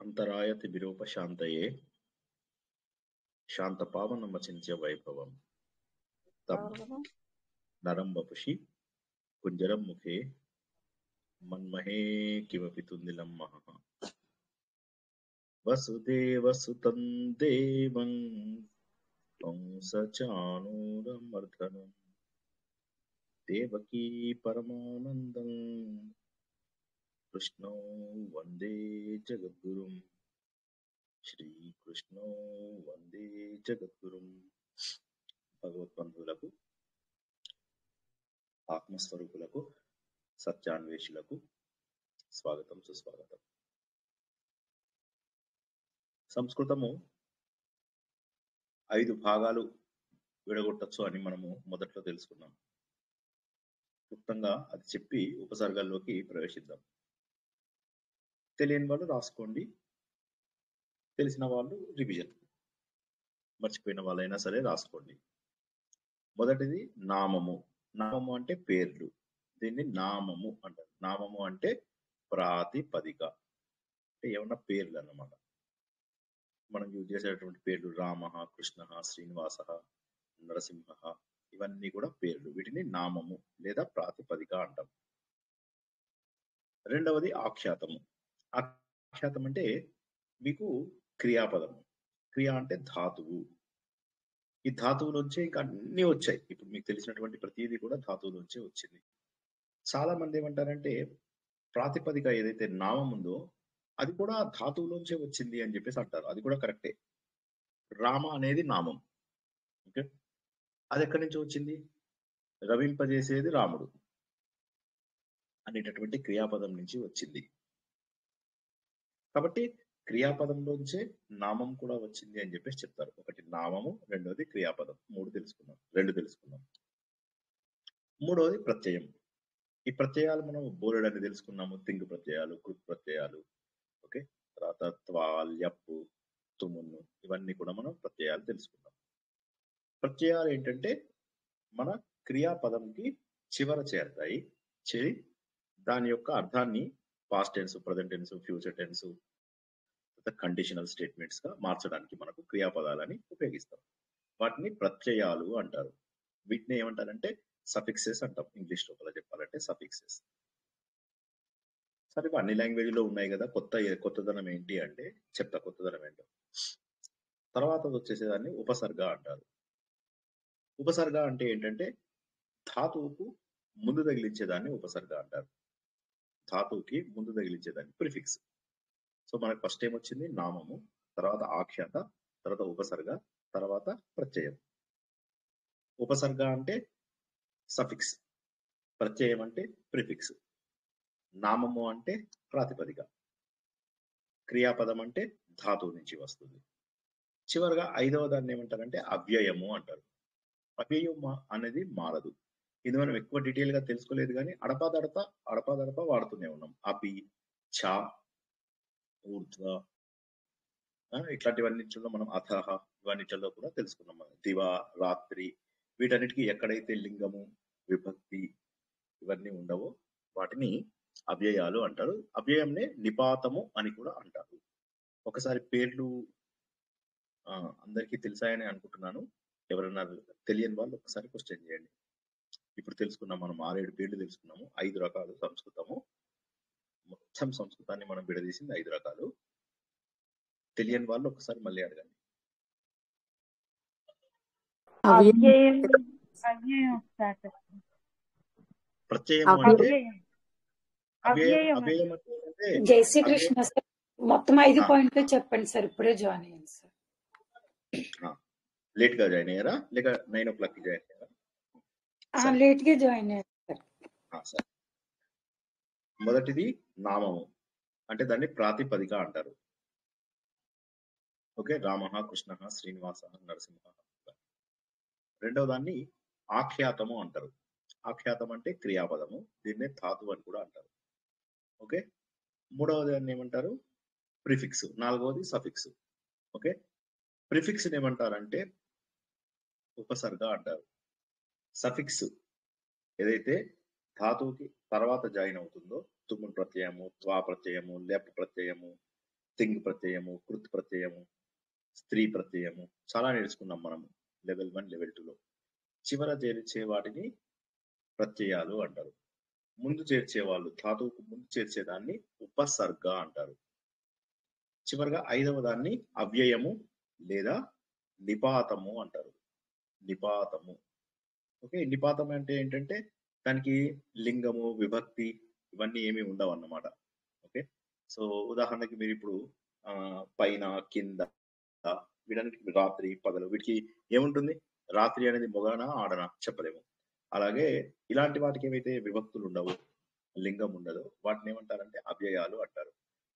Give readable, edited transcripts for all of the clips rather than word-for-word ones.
అంతరాయతి విరూపశాంతయే శాంతపావనమచింత్య వైభవం తం నరం వపుషి కుంజరం ముఖే మన్మహే కిమపి తుందిలం మహః వసుదేవసుతం దేవం కంసచాణూరమర్దనం దేవకీ పరమానందం కృష్ణో వందే జగద్గురుం శ్రీకృష్ణో వందే జగద్గురుం. భగవద్బంధువులకు, ఆత్మస్వరూపులకు, సత్యాన్వేషులకు స్వాగతం, సుస్వాగతం. సంస్కృతము 5 భాగాలు విడగొట్టచ్చు అని మనము మొదట్లో తెలుసుకున్నాం. క్లుప్తంగా అది చెప్పి ఉపసర్గాల్లోకి ప్రవేశిద్దాం. తెలియని వాళ్ళు రాసుకోండి, తెలిసిన వాళ్ళు రివిజన్, మర్చిపోయిన వాళ్ళైనా సరే రాసుకోండి. మొదటిది నామము. నామము అంటే పేర్లు, దీన్ని నామము అంటారు. నామము అంటే ప్రాతిపదిక, అంటే ఏమన్నా పేర్లు అన్నమాట. మనం యూజ్ చేసేటువంటి పేర్లు రామ, కృష్ణ, శ్రీనివాస, నరసింహ, ఇవన్నీ కూడా పేర్లు. వీటిని నామము లేదా ప్రాతిపదిక అంటాం. రెండవది ఆఖ్యాతము. ఆఖ్యాతం అంటే మీకు క్రియాపదము. క్రియ అంటే ధాతువు. ఈ ధాతువులోంచే ఇంకా అన్ని వచ్చాయి. ఇప్పుడు మీకు తెలిసినటువంటి ప్రతిదీ కూడా ధాతువులోంచే వచ్చింది. చాలా మంది ఏమంటారంటే ప్రాతిపదిక ఏదైతే నామం ఉందో అది కూడా ధాతువులోంచే వచ్చింది అని చెప్పేసి అంటారు. అది కూడా కరెక్టే. రామ అనేది నామం. ఓకే, అది ఎక్కడి నుంచి వచ్చింది? రవింపజేసేది రాముడు అనేటటువంటి క్రియాపదం నుంచి వచ్చింది. కాబట్టి క్రియాపదంలోంచే నామం కూడా వచ్చింది అని చెప్పేసి చెప్తారు. ఒకటి నామము, రెండోది క్రియాపదం. 2 తెలుసుకున్నాం. మూడవది ప్రత్యయం. ఈ ప్రత్యయాలు మనం బోలెడని తెలుసుకున్నాము. తింగు ప్రత్యయాలు, కృత్ ప్రత్యయాలు, ఓకే, తర్వాత త్వా, ల్యప్పు, తుమును, ఇవన్నీ కూడా మనం ప్రత్యయాలు తెలుసుకున్నాం. ప్రత్యయాలు ఏంటంటే మన క్రియాపదంకి చివర చేరతాయి. చేరి దాని యొక్క అర్థాన్ని past tense, present tense, future tense, conditional statements గా మార్చడానికి మనకు క్రియాపదాలని ఉపయోగిస్తాం. వాటిని ప్రత్యయాలు అంటారు. వీటిని ఏమంటారంటే సఫిక్సెస్ అంటాం. ఇంగ్లీష్ లోపల చెప్పాలంటే సఫిక్సెస్. సరే, అన్ని లాంగ్వేజ్ లో ఉన్నాయి కదా. కొత్తదనం ఏంటి అంటే చెప్తా. కొత్తదనం ఏంటో తర్వాత వచ్చేసేదాన్ని ఉపసర్గ అంటారు. ఉపసర్గ అంటే ఏంటంటే ధాతువుకు ముందు తగిలించేదాన్ని ఉపసర్గ అంటారు. ధాతువుకి ముందు తగిలించేదాన్ని ప్రిఫిక్స్. సో మనకు ఫస్ట్ ఏమొచ్చింది? నామము, తర్వాత ఆఖ్యాత, తర్వాత ఉపసర్గ, తర్వాత ప్రత్యయం. ఉపసర్గ అంటే సఫిక్స్, ప్రత్యయం అంటే ప్రిఫిక్స్, నామము అంటే ప్రాతిపదిక, క్రియాపదం అంటే ధాతువు నుంచి వస్తుంది. చివరిగా 5వ దాన్ని ఏమంటారంటే అవ్యయము అంటారు. అవ్యయం అనేది మారదు. ఇది మనం ఎక్కువ డీటెయిల్ గా తెలుసుకోలేదు, కానీ అడపాదడప వాడుతూనే ఉన్నాం. అపి, ఛ, ఊర్ధ్వ, ఇట్లాంటివన్నింటిలో మనం అథహ, ఇవన్నిటిలో కూడా తెలుసుకున్నాం. మనం దివ, రాత్రి, వీటన్నిటికీ ఎక్కడైతే లింగము, విభక్తి ఇవన్నీ ఉండవో వాటిని అవ్యయాలు అంటారు. అవ్యయంనే నిపాతము అని కూడా అంటారు. ఒకసారి పేర్లు అందరికీ తెలిసాయని అనుకుంటున్నాను. ఎవరైనా తెలియని వాళ్ళు ఒకసారి క్వశ్చన్ చేయండి. ఇప్పుడు తెలుసుకున్నాం మనం 6-7 పేర్లు తెలుసుకున్నాము. 5 రకాలు సంస్కృతము. మొత్తం సంస్కృతాన్ని మనం విడదీసింది 5 రకాలు. తెలియని వాళ్ళు ఒకసారి మళ్ళీ అడగండి. ప్రత్యయము అంటే అవ్యయం అంటే జై శ్రీకృష్ణ సార్, మొత్తం 5 పాయింట్లు చెప్పండి సార్. ఇప్పుడే జాయిన్ అయ్యాను సార్. లేట్ గా జాయిన్ అయ్యారా లేక 9 o'clock జాయిన్ అయ్యారా? లేట్ గా జాయిన్ అయ్యారు సార్. మొదటిది నామము, అంటే దాన్ని ప్రాతిపదిక అంటారు. ఓకే, రామ, కృష్ణ, శ్రీనివాస, నరసింహ. రెండవ దాన్ని ఆఖ్యాతము అంటారు. ఆఖ్యాతం అంటే క్రియాపదము, దీన్నే ధాతువు అని కూడా అంటారు. ఓకే, మూడవది దాన్ని ఏమంటారు? ప్రిఫిక్స్. 4వది సఫిక్స్. ఓకే, ప్రిఫిక్స్ ఏమంటారంటే ఉపసర్గ అంటారు. సఫిక్స్ ఏదైతే ధాతువుకి తర్వాత జాయిన్ అవుతుందో, తుమ్ము ప్రత్యయము, త్వా ప్రత్యయము, లెప్ ప్రత్యయము, తింగ్ ప్రత్యయము, కృత్ ప్రత్యయము, స్త్రీ ప్రత్యయము చాలా నేర్చుకున్నాం మనము లెవెల్ 1 లెవెల్ 2లో. చివర చేర్చే వాటిని ప్రత్యయాలు అంటారు. ముందు చేర్చే వాళ్ళు ధాతువుకు ముందు చేర్చేదాన్ని ఉపసర్గ అంటారు. చివరిగా 5వ దాన్ని అవ్యయము లేదా నిపాతము అంటారు. నిపాతము. ఓకే, నిపాతం అంటే ఏంటంటే దానికి లింగము, విభక్తి ఇవన్నీ ఏమీ ఉండవు అన్నమాట. ఓకే, సో ఉదాహరణకి మీరు ఇప్పుడు పైన, కింద, వీటన్నిటికి రాత్రి, పగలు, వీటికి ఏముంటుంది? రాత్రి అనేది మొగనా ఆడనా చెప్పలేము. అలాగే ఇలాంటి వాటికి ఏవైతే విభక్తులు ఉండవు, లింగం ఉండదు, వాటిని ఏమంటారంటే అవ్యయాలు అంటారు.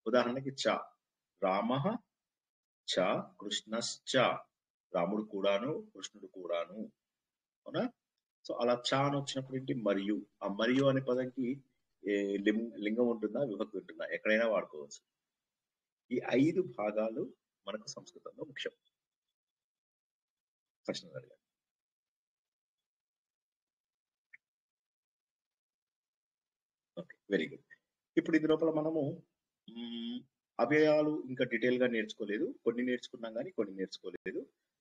ఉదాహరణకి చ, రామ చ కృష్ణశ్చ, రాముడు కూడాను కృష్ణుడు కూడాను. అవునా? సో అలా చ అని వచ్చినప్పుడు ఏంటి? మరియు. ఆ మరియు అనే పదంకి లింగం ఉంటుందా, విభక్తి ఉంటుందా? ఎక్కడైనా వాడుకోవచ్చు. ఈ 5 భాగాలు మనకు సంస్కృతంలో ముఖ్యం. ప్రశ్న అడిగారు. Okay, very good. ఇప్పుడు ఇది లోపల మనము అవ్యయాలు ఇంకా డీటెయిల్ గా నేర్చుకోలేదు. కొన్ని నేర్చుకున్నాం కానీ కొన్ని నేర్చుకోలేదు.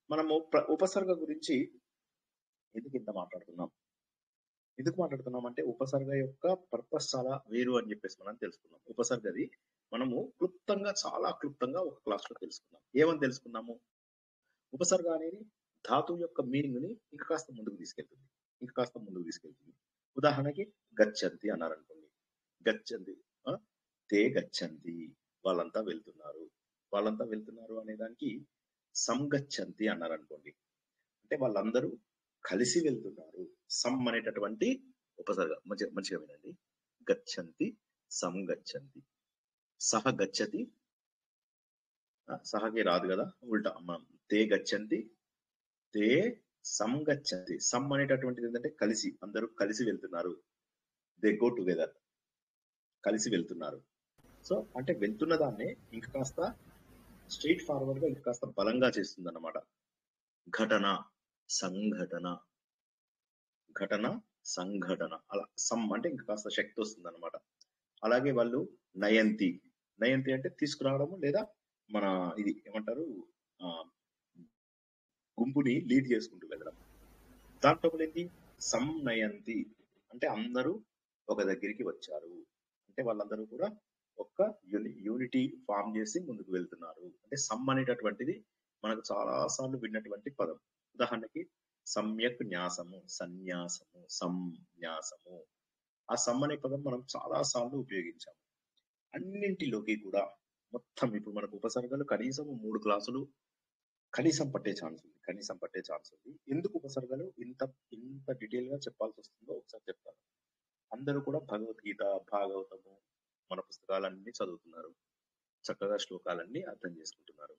మనము ఉపసర్గ గురించి ఎందుకు ఇంత మాట్లాడుతున్నాం? ఎందుకు మాట్లాడుతున్నాం అంటే ఉపసర్గ యొక్క పర్పస్ చాలా వేరు అని చెప్పేసి మనం తెలుసుకున్నాం. ఉపసర్గది మనము క్లుప్తంగా, చాలా క్లుప్తంగా ఒక క్లాస్ లో తెలుసుకున్నాం. ఏమని తెలుసుకున్నాము? ఉపసర్గ అనేది ధాతువు యొక్క మీనింగ్ ని ఇంకా కాస్త ముందుకు తీసుకెళ్తుంది. ఉదాహరణకి గచ్చంతి అన్నారనుకోండి. గచ్చంతి, తే గచ్చంతి, వాళ్ళంతా వెళ్తున్నారు అనే దానికి సంగచ్చంతి అన్నారనుకోండి. అంటే వాళ్ళందరూ కలిసి వెళ్తున్నారు. సమ్ అనేటటువంటి ఉపసర్గ. మంచిగా వినండి. గచ్చంతి, సంగచ్చంతి. సహ గచ్చతి, సహకి రాదు కదా, ఉల్టా. తే గచ్చంతి, తే సంగచ్చంతి. సమ్ అనేటటువంటిది ఏంటంటే కలిసి, అందరూ కలిసి వెళ్తున్నారు. దే గో టుగెదర్, కలిసి వెళ్తున్నారు. సో అంటే వెళ్తున్న దాన్నే ఇంకా కాస్త స్ట్రైట్ ఫార్వర్డ్ గా ఇంకా కాస్త బలంగా చేస్తుంది అన్నమాట. ఘటన, సంఘటన, ఘటన, సంఘటన. అలా సమ్ అంటే ఇంకా కాస్త శక్తి వస్తుంది అనమాట. అలాగే వాళ్ళు నయంతి, నయంతి అంటే తీసుకురావడము లేదా మన ఇది ఏమంటారు, గుంపుని లీడ్ చేసుకుంటూ వెళ్ళడం. దాంట్లో ఏంటి? సంనయంతి అంటే అందరూ ఒక దగ్గరికి వచ్చారు, అంటే వాళ్ళందరూ కూడా ఒక యూనిటీ ఫామ్ చేసి ముందుకు వెళ్తున్నారు. అంటే సమ్ అనేటటువంటిది మనకు చాలా సార్లు విన్నటువంటి పదం. ఉదాహరణకి సమ్యక్ న్యాసము, సన్యాసము, సంన్యాసము. ఆ సమ్ అనే పదం మనం చాలా సార్లు ఉపయోగించాము. అన్నింటిలోకి కూడా మొత్తం ఇప్పుడు మనకు ఉపసర్గలు కనీసం 3 క్లాసులు కనీసం పట్టే ఛాన్స్ ఉంది. ఎందుకు ఉపసర్గలు ఇంత డీటెయిల్ గా చెప్పాల్సి వస్తుందో ఒకసారి చెప్తాను. అందరూ కూడా భగవద్గీత, భాగవతము మన పుస్తకాలన్నీ చదువుతున్నారు, చక్కగా శ్లోకాలన్నీ అర్థం చేసుకుంటున్నారు.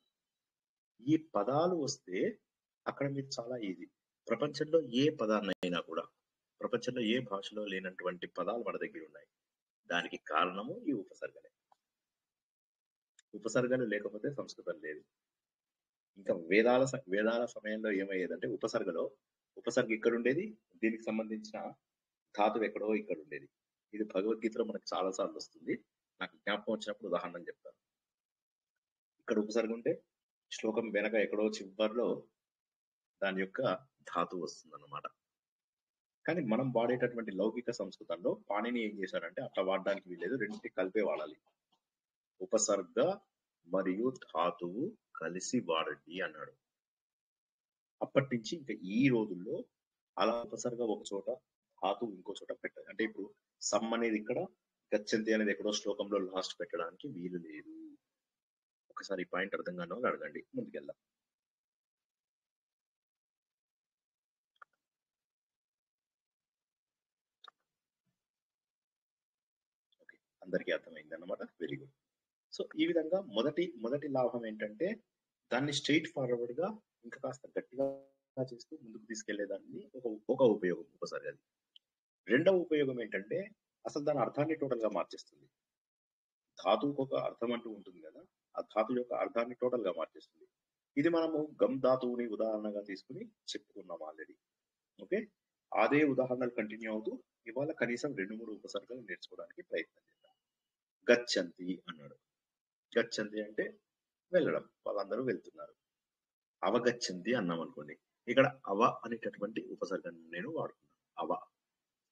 ఈ పదాలు వస్తే అక్కడ మీరు చాలా ఈజీ. ప్రపంచంలో ఏ పదాన్నైనా కూడా, ప్రపంచంలో ఏ భాషలో లేనటువంటి పదాలు మన దగ్గర ఉన్నాయి. దానికి కారణము ఈ ఉపసర్గలే. ఉపసర్గలు లేకపోతే సంస్కృతం లేదు. ఇంకా వేదాల సమయంలో ఏమయ్యేదంటే ఉపసర్గ ఇక్కడ ఉండేది, దీనికి సంబంధించిన ధాతువు ఎక్కడో ఇక్కడ ఉండేది. ఇది భగవద్గీతలో మనకు చాలా సార్లు వస్తుంది. నాకు జ్ఞాపకం వచ్చినప్పుడు ఉదాహరణ చెప్తాను. ఇక్కడ ఉపసర్గ ఉంటే శ్లోకం వెనక ఎక్కడో చివరిలో దాని యొక్క ధాతువు వస్తుంది అన్నమాట. కానీ మనం వాడేటటువంటి లౌకిక సంస్కృతంలో పాణిని ఏం చేశారంటే అట్లా వాడడానికి వీలేదు, రెండింటి కలిపే వాడాలి. ఉపసర్గ మరియు ధాతువు కలిసి వాడండి అన్నాడు. అప్పటి నుంచి ఇంకా ఈ రోజుల్లో అలా ఉపసర్గ ఒక చోట, ధాతువు ఇంకో చోట పెట్టాలి. అంటే ఇప్పుడు సమ్ అనేది ఇక్కడ, గచ్చంతి అనేది ఎక్కడో శ్లోకంలో లాస్ట్ పెట్టడానికి వీలు లేదు. ఒకసారి ఈ పాయింట్ అర్థం కాని వాళ్ళు అడగండి, ముందుకెళ్దాం. ఓకే, అందరికీ అర్థమైంది అన్నమాట. Very good. సో ఈ విధంగా మొదటి లాభం ఏంటంటే దాన్ని స్ట్రైట్ ఫార్వర్డ్ గా ఇంకా కాస్త గట్టిగా చేస్తూ ముందుకు తీసుకెళ్లేదాన్ని ఒక ఉపయోగం ఉపసర్గ. రెండవ ఉపయోగం ఏంటంటే అసలు దాని అర్థాన్ని టోటల్ గా మార్చేస్తుంది. ధాతువుకు ఒక అర్థం అంటూ ఉంటుంది కదా, ఆ ధాతు యొక్క అర్థాన్ని టోటల్ గా మార్చేస్తుంది. ఇది మనము గమ్ ధాతువుని ఉదాహరణగా తీసుకుని చెప్పుకున్నాం ఆల్రెడీ. ఓకే, అదే ఉదాహరణలు కంటిన్యూ అవుతూ ఇవాళ కనీసం 2-3 ఉపసర్గలు నేర్చుకోవడానికి ప్రయత్నం చేద్దాం. గచ్చంతి అన్నాడు. గచ్చంతి అంటే వెళ్ళడం, వాళ్ళందరూ వెళ్తున్నారు. అవగచ్చంతి అన్నాం అనుకోండి, ఇక్కడ అవ అనేటటువంటి ఉపసర్గను నేను వాడుకున్నాను. అవ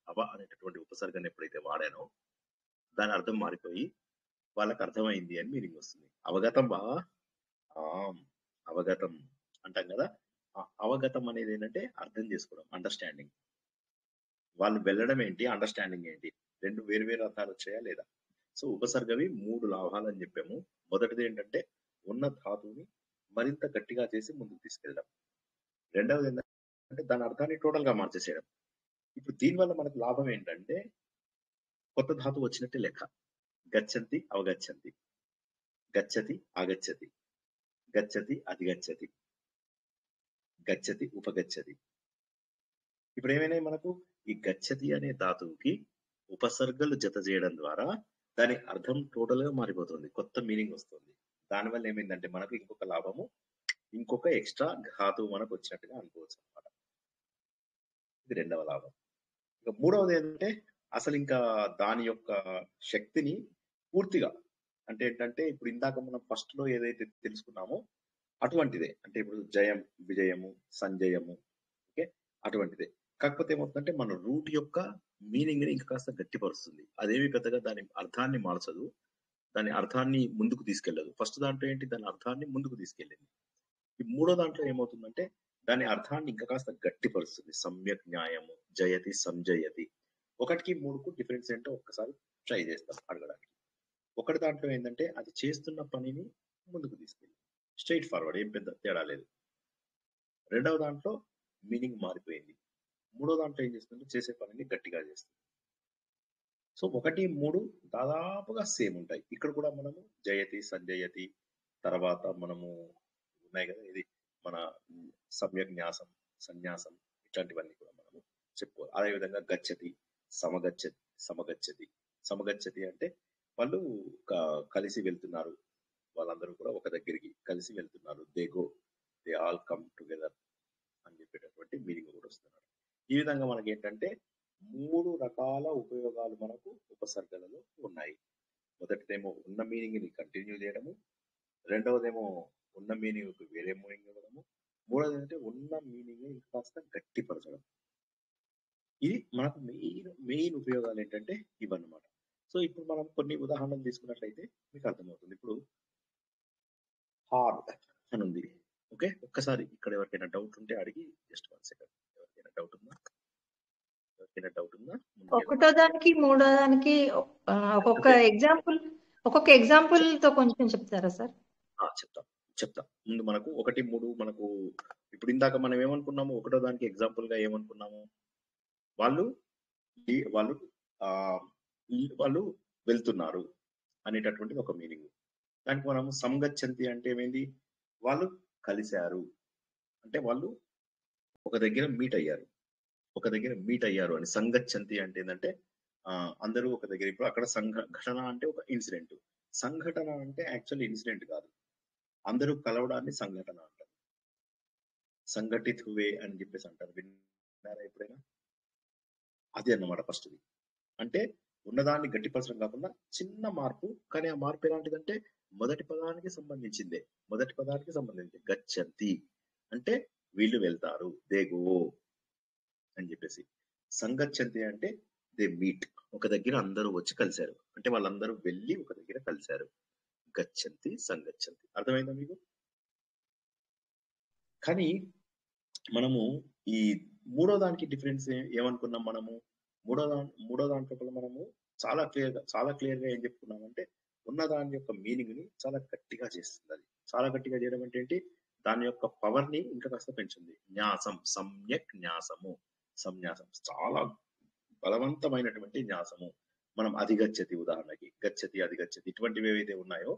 అవ అనేటటువంటి ఉపసర్గను ఎప్పుడైతే వాడానో దాని అర్థం మారిపోయి వాళ్ళకి అర్థమైంది అని మీనింగ్ వస్తుంది. అవగతం బా అవగతం అంటాం కదా. అవగతం అనేది ఏంటంటే అర్థం చేసుకోవడం, అండర్స్టాండింగ్. వాళ్ళు వెళ్ళడం ఏంటి, అండర్స్టాండింగ్ ఏంటి, రెండు వేరు వేరు అర్థాలు వచ్చాయా లేదా. సో ఉపసర్గవి 3 లాభాలు అని చెప్పాము. మొదటిది ఏంటంటే ఉన్న ధాతువుని మరింత గట్టిగా చేసి ముందుకు తీసుకెళ్ళడం. రెండవది ఏంటంటే దాని అర్థాన్ని టోటల్ గా మార్చేసేయడం. ఇప్పుడు దీనివల్ల మనకు లాభం ఏంటంటే కొత్త ధాతువు వచ్చినట్టే లెక్క. గచ్చంతి అవగచ్చంతి, గచ్చతి ఆగచ్చతి, గచ్చతి అధిగచ్చతి, గచ్చతి ఉపగచ్చతి. ఇప్పుడు ఏమైనా మనకు ఈ గచ్చతి అనే ధాతువుకి ఉపసర్గలు జత చేయడం ద్వారా దాని అర్థం టోటల్ గా మారిపోతుంది, కొత్త మీనింగ్ వస్తుంది. దానివల్ల ఏమైందంటే మనకు ఇంకొక లాభము, ఇంకొక ఎక్స్ట్రా ధాతువు మనకు వచ్చినట్టుగా అనుకోవచ్చు అనమాట. ఇది రెండవ లాభం. ఇక మూడవది ఏంటంటే అసలు ఇంకా దాని యొక్క శక్తిని పూర్తిగా, అంటే ఏంటంటే ఇప్పుడు ఇందాక మనం ఫస్ట్ లో ఏదైతే తెలుసుకున్నామో అటువంటిదే. అంటే ఇప్పుడు జయం, విజయము, సంజయము, ఓకే, అటువంటిదే. కాకపోతే ఏమవుతుందంటే మన రూట్ యొక్క మీనింగ్ ని ఇంకా కాస్త గట్టిపరుస్తుంది. అదేమి పెద్దగా దాని అర్థాన్ని మార్చదు, దాని అర్థాన్ని ముందుకు తీసుకెళ్లదు. ఫస్ట్ దాంట్లో ఏంటి, దాని అర్థాన్ని ముందుకు తీసుకెళ్ళింది. ఈ మూడో దాంట్లో ఏమవుతుందంటే దాని అర్థాన్ని ఇంకా కాస్త గట్టిపరుస్తుంది. సమ్యక్ న్యాయము, జయతి, సంజయతి. 1కి 3కు డిఫరెన్స్ ఏంటో ఒక్కసారి ట్రై చేస్తాం అడగడానికి. ఒకటి దాంట్లో ఏంటంటే అది చేస్తున్న పనిని ముందుకు తీసుకెళ్ళి స్ట్రైట్ ఫార్వర్డ్, ఏం పెద్ద తేడా లేదు. రెండవ దాంట్లో మీనింగ్ మారిపోయింది. మూడో దాంట్లో ఏం చేస్తుందంటే చేసే పనిని గట్టిగా చేస్తుంది. సో 1, 3 దాదాపుగా సేమ్ ఉంటాయి. ఇక్కడ కూడా మనము జయతి, సంజయతి, తర్వాత మనము ఉన్నాయి కదా, ఇది మన సమ్యక్ న్యాసం, సన్యాసం, ఇట్లాంటివన్నీ కూడా మనము చెప్పుకోవాలి. అదేవిధంగా గచ్చతి, సమగచ్చతి, సమగచ్చతి. సమగచ్చతి అంటే వాళ్ళు కలిసి వెళ్తున్నారు, వాళ్ళందరూ కూడా ఒక దగ్గరికి కలిసి వెళ్తున్నారు. They go, they all come together అని చెప్పేటటువంటి మీనింగ్ కూడా వస్తున్నారు. ఈ విధంగా మనకి ఏంటంటే 3 రకాల ఉపయోగాలు మనకు ఉపసర్గలలో ఉన్నాయి. మొదటిదేమో ఉన్న మీనింగ్ ని కంటిన్యూ చేయడము, రెండవదేమో ఉన్న మీనింగ్ వేరే మీనింగ్ ఇవ్వడము, మూడవది ఏంటంటే ఉన్న మీనింగ్ ని కాస్త గట్టిపరచడం. ఇది మనకు మెయిన్ ఉపయోగాలు ఏంటంటే ఇవన్నమాట. సో ఇప్పుడు మనం కొన్ని ఉదాహరణలు తీసుకున్నట్లయితే మీకు అర్థమవుతుంది. ఇప్పుడు హార్డ్ అని ఉంది, ఓకే. ఒక్కసారి ఇక్కడ ఎవరికైనా డౌట్ ఉంటే అడిగి, జస్ట్ 1 సెకండ్. ఎవరికైనా డౌట్ ఉందా? ఎవరికైనా డౌట్ ఉందా? ఒకటో దానికి మూడో దానికి ఒక్కొక్క ఎగ్జాంపుల్ తో కొంచెం చెప్తారా సార్? చెప్తా. ముందు మనకు 1, 3 మనకు ఇప్పుడు ఇందాక మనం ఏమనుకున్నాము, ఒకటో దానికి ఎగ్జాంపుల్ గా ఏమనుకున్నాము, వాళ్ళు వాళ్ళు వెళ్తున్నారు అనేటటువంటిది ఒక మీనింగ్. దానికి మనము సంగచ్చంతి అంటే ఏమైంది, వాళ్ళు కలిశారు, అంటే వాళ్ళు ఒక దగ్గర మీట్ అయ్యారు అని. సంగచ్చంతి అంటే ఏంటంటే అందరూ ఒక దగ్గర. ఇప్పుడు అక్కడ సంఘటన అంటే ఒక ఇన్సిడెంట్, సంఘటన అంటే యాక్చువల్ ఇన్సిడెంట్ కాదు, అందరూ కలవడాన్ని సంఘటన అంటారు. సంఘటిత్ హువే అని చెప్పేసి అంటారు, విన్నారా ఎప్పుడైనా? అది అన్నమాట ఫస్ట్ది. అంటే ఉన్నదాన్ని గట్టిపరచడం కాకుండా చిన్న మార్పు, కానీ ఆ మార్పు ఎలాంటిదంటే మొదటి పదానికి సంబంధించిందే. గచ్చంతి అంటే వీళ్ళు వెళ్తారు, దే గో అని చెప్పేసి. సంగచ్చంతి అంటే దే మీట్, ఒక దగ్గర అందరూ వచ్చి కలిశారు, అంటే వాళ్ళందరూ వెళ్ళి ఒక దగ్గర కలిశారు. గచ్చంతి, సంగచ్చంతి. అర్థమైందా మీకు? కానీ మనము ఈ మూడో దానికి డిఫరెన్స్ ఏమనుకున్నాం మనము, మూడో దాంట్లో మనము చాలా క్లియర్ గా ఏం చెప్పుకున్నామంటే ఉన్న దాని యొక్క మీనింగ్ ని చాలా గట్టిగా చేస్తుంది. అది చాలా గట్టిగా చేయడం అంటే ఏంటి, దాని యొక్క పవర్ ని ఇంకా కాస్త పెంచుంది. న్యాసం, సమ్యక్ న్యాసము, సంన్యాసం, చాలా బలవంతమైనటువంటి న్యాసము. మనం అధిగచ్చతి, ఉదాహరణకి గచ్చతి, అధిగచ్చతి, ఇటువంటివి ఏవైతే ఉన్నాయో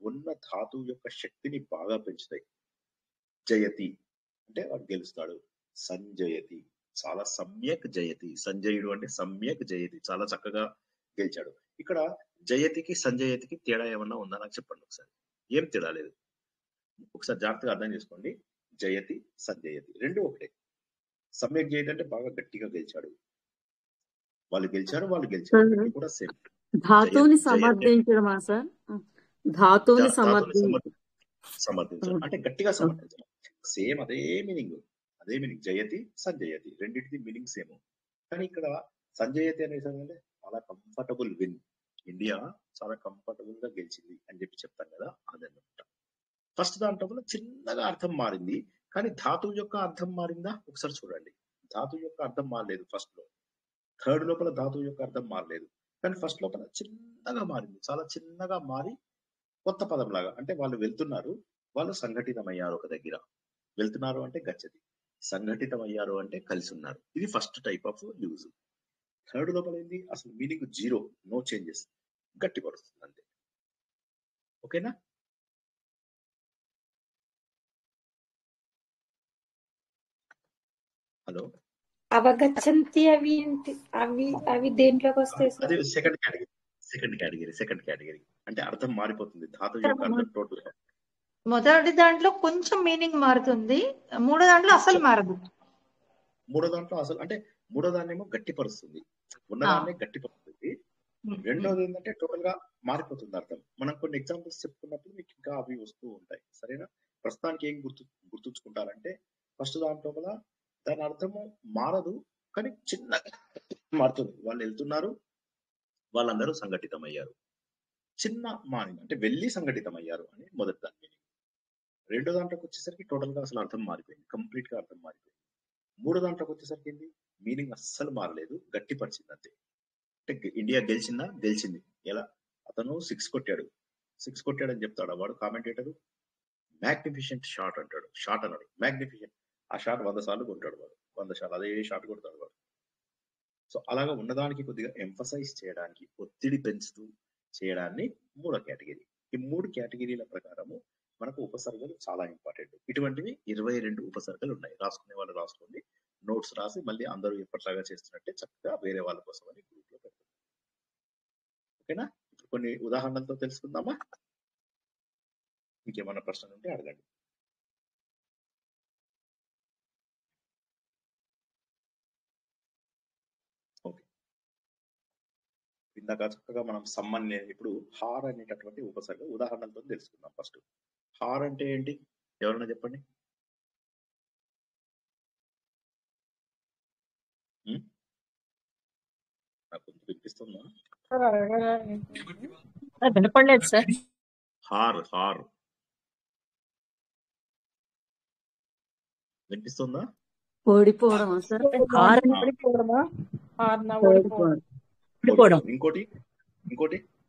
ఉన్న ధాతువు యొక్క శక్తిని బాగా పెంచుతాయి. జయతి అంటే వాడు గెలుస్తాడు, సంజయతి చాలా సమ్యక్ జయతి, సంజయుడు అంటే సమ్యక్ జయతి, చాలా చక్కగా గెలిచాడు. ఇక్కడ జయతికి సంజయతికి తేడా ఏమన్నా ఉందా నాకు చెప్పండి ఒకసారి. ఏం తేడా లేదు, ఒకసారి జాగ్రత్తగా అర్థం చేసుకోండి. జయతి, సంజయతి రెండు ఒకటే. సమ్యక్ జయతి అంటే బాగా గట్టిగా గెలిచాడు, వాళ్ళు గెలిచారు, రెండు కూడా సేమ్. ధాతువుని సమర్థించడమా సార్? ధాతువుని ధాతువుని సమర్థించడం అంటే గట్టిగా సమర్థించడం. సేమ్ అదే మీనింగ్ జయతి సంజయతి రెండింటిది మీనింగ్ సేమ్. కానీ ఇక్కడ సంజయతి అనేసంటే చాలా కంఫర్టబుల్ విన్, ఇండియా చాలా కంఫర్టబుల్ గా గెలిచింది అని చెప్పి చెప్తాను కదా, అదనమాట. ఫస్ట్ దాంట్లో చిన్నగా అర్థం మారింది, కానీ ధాతువు యొక్క అర్థం మారిందా ఒకసారి చూడండి. ధాతువు యొక్క అర్థం మారలేదు ఫస్ట్ లో. థర్డ్ లోపల ధాతువు యొక్క అర్థం మారలేదు, కానీ ఫస్ట్ లోపల చిన్నగా మారింది. చాలా చిన్నగా మారి కొత్త పదం లాగా, అంటే వాళ్ళు వెళ్తున్నారు, వాళ్ళు సంఘటితమయ్యారు ఒక దగ్గర. వెళ్తున్నారు అంటే గచ్చతి, సంఘటితమయ్యారు అంటే కలిసి ఉన్నారు. ఇది first type of use. Third లోపల ఏంది, అసలు మీనింగ్ జీరో, నో చేంజెస్, గట్టిపడుతుంది అంతే. ఓకేనా? హలో, అవగచ్చంతి అవి ఏంటి? అవి దేంట్లోకి వస్తాయి సార్? అది సెకండ్ కేటగిరీ అంటే అర్థం మారిపోతుంది. ధాతు యొక్క అర్థం టోటల్. మొదటి దాంట్లో కొంచెం మీనింగ్ మారుతుంది, మూడో దాంట్లో అసలు మారదు. మూడో దాన్నేమో గట్టిపరుస్తుంది, ఉన్నదాన్నే గట్టిపరుస్తుంది. రెండోది ఏంటంటే టోటల్ గా మారిపోతుంది అర్థం. మనం కొన్ని ఎగ్జాంపుల్స్ చెప్పుకున్నప్పుడు మీకు ఇంకా అవి వస్తూ ఉంటాయి. సరేనా? ప్రస్తుతానికి ఏం గుర్తుంచుకుంటారంటే ఫస్ట్ దాంట్లో దాని అర్థము మారదు, కానీ చిన్నగా మారుతుంది. వాళ్ళు వెళ్తున్నారు, వాళ్ళందరూ సంఘటితమయ్యారు. చిన్న మారింది అంటే వెళ్ళి సంఘటితమయ్యారు అని మొదటి దాని మీనింగ్. రెండో దాంట్లోకి వచ్చేసరికి టోటల్ గా అసలు అర్థం మారిపోయింది, కంప్లీట్ గా అర్థం మారిపోయింది. మూడో దాంట్లోకి వచ్చేసరికి ఏంది, మీనింగ్ అస్సలు మారలేదు, గట్టిపరిచింది అంతే. అంటే ఇండియా గెలిచింది. ఎలా? అతను 6 కొట్టాడు అని చెప్తాడు వాడు కామెంటేటర్. మ్యాగ్నిఫిషెంట్ షాట్ అంటాడు, షాట్ అన్నాడు, మ్యాగ్నిఫిషెంట్. ఆ షాట్ 100 సార్లు కొట్టాడు వాడు, 100 సార్లు అదే షాట్ కొడతాడు వాడు. సో అలాగా ఉన్నదానికి కొద్దిగా ఎంఫసైజ్ చేయడానికి, ఒత్తిడి పెంచుతూ చేయడాన్ని మూడో కేటగిరీ. ఈ 3 కేటగిరీల ప్రకారము మనకు ఉపసర్గలు చాలా ఇంపార్టెంట్. ఇటువంటివి 22 ఉపసర్గలు ఉన్నాయి. రాసుకునే వాళ్ళు రాసుకోండి, నోట్స్ రాసి మళ్ళీ అందరూ ఎప్పటిలాగా చేస్తున్నట్టే చక్కగా వేరే వాళ్ళ కోసం అని గ్రూప్ లో పెడతాం. ఓకేనా? ఇప్పుడు కొన్ని ఉదాహరణలతో తెలుసుకుందామా? ఇంకేమన్నా ప్రశ్నలు ఉంటే అడగండి. ఓకే, ఇందాక చక్కగా మనం సమ్మన్, ఇప్పుడు హార్ అనేటటువంటి ఉపసర్గ ఉదాహరణలతో తెలుసుకుందాం. ఫస్ట్ హార్ అంటే ఏంటి, ఎవరైనా చెప్పండి. నాకు వినిపిస్తుందా? వినపడలేదు సార్. హార్ వినిపిస్తుందా? ఓడిపోవడం సార్. ఇంకోటి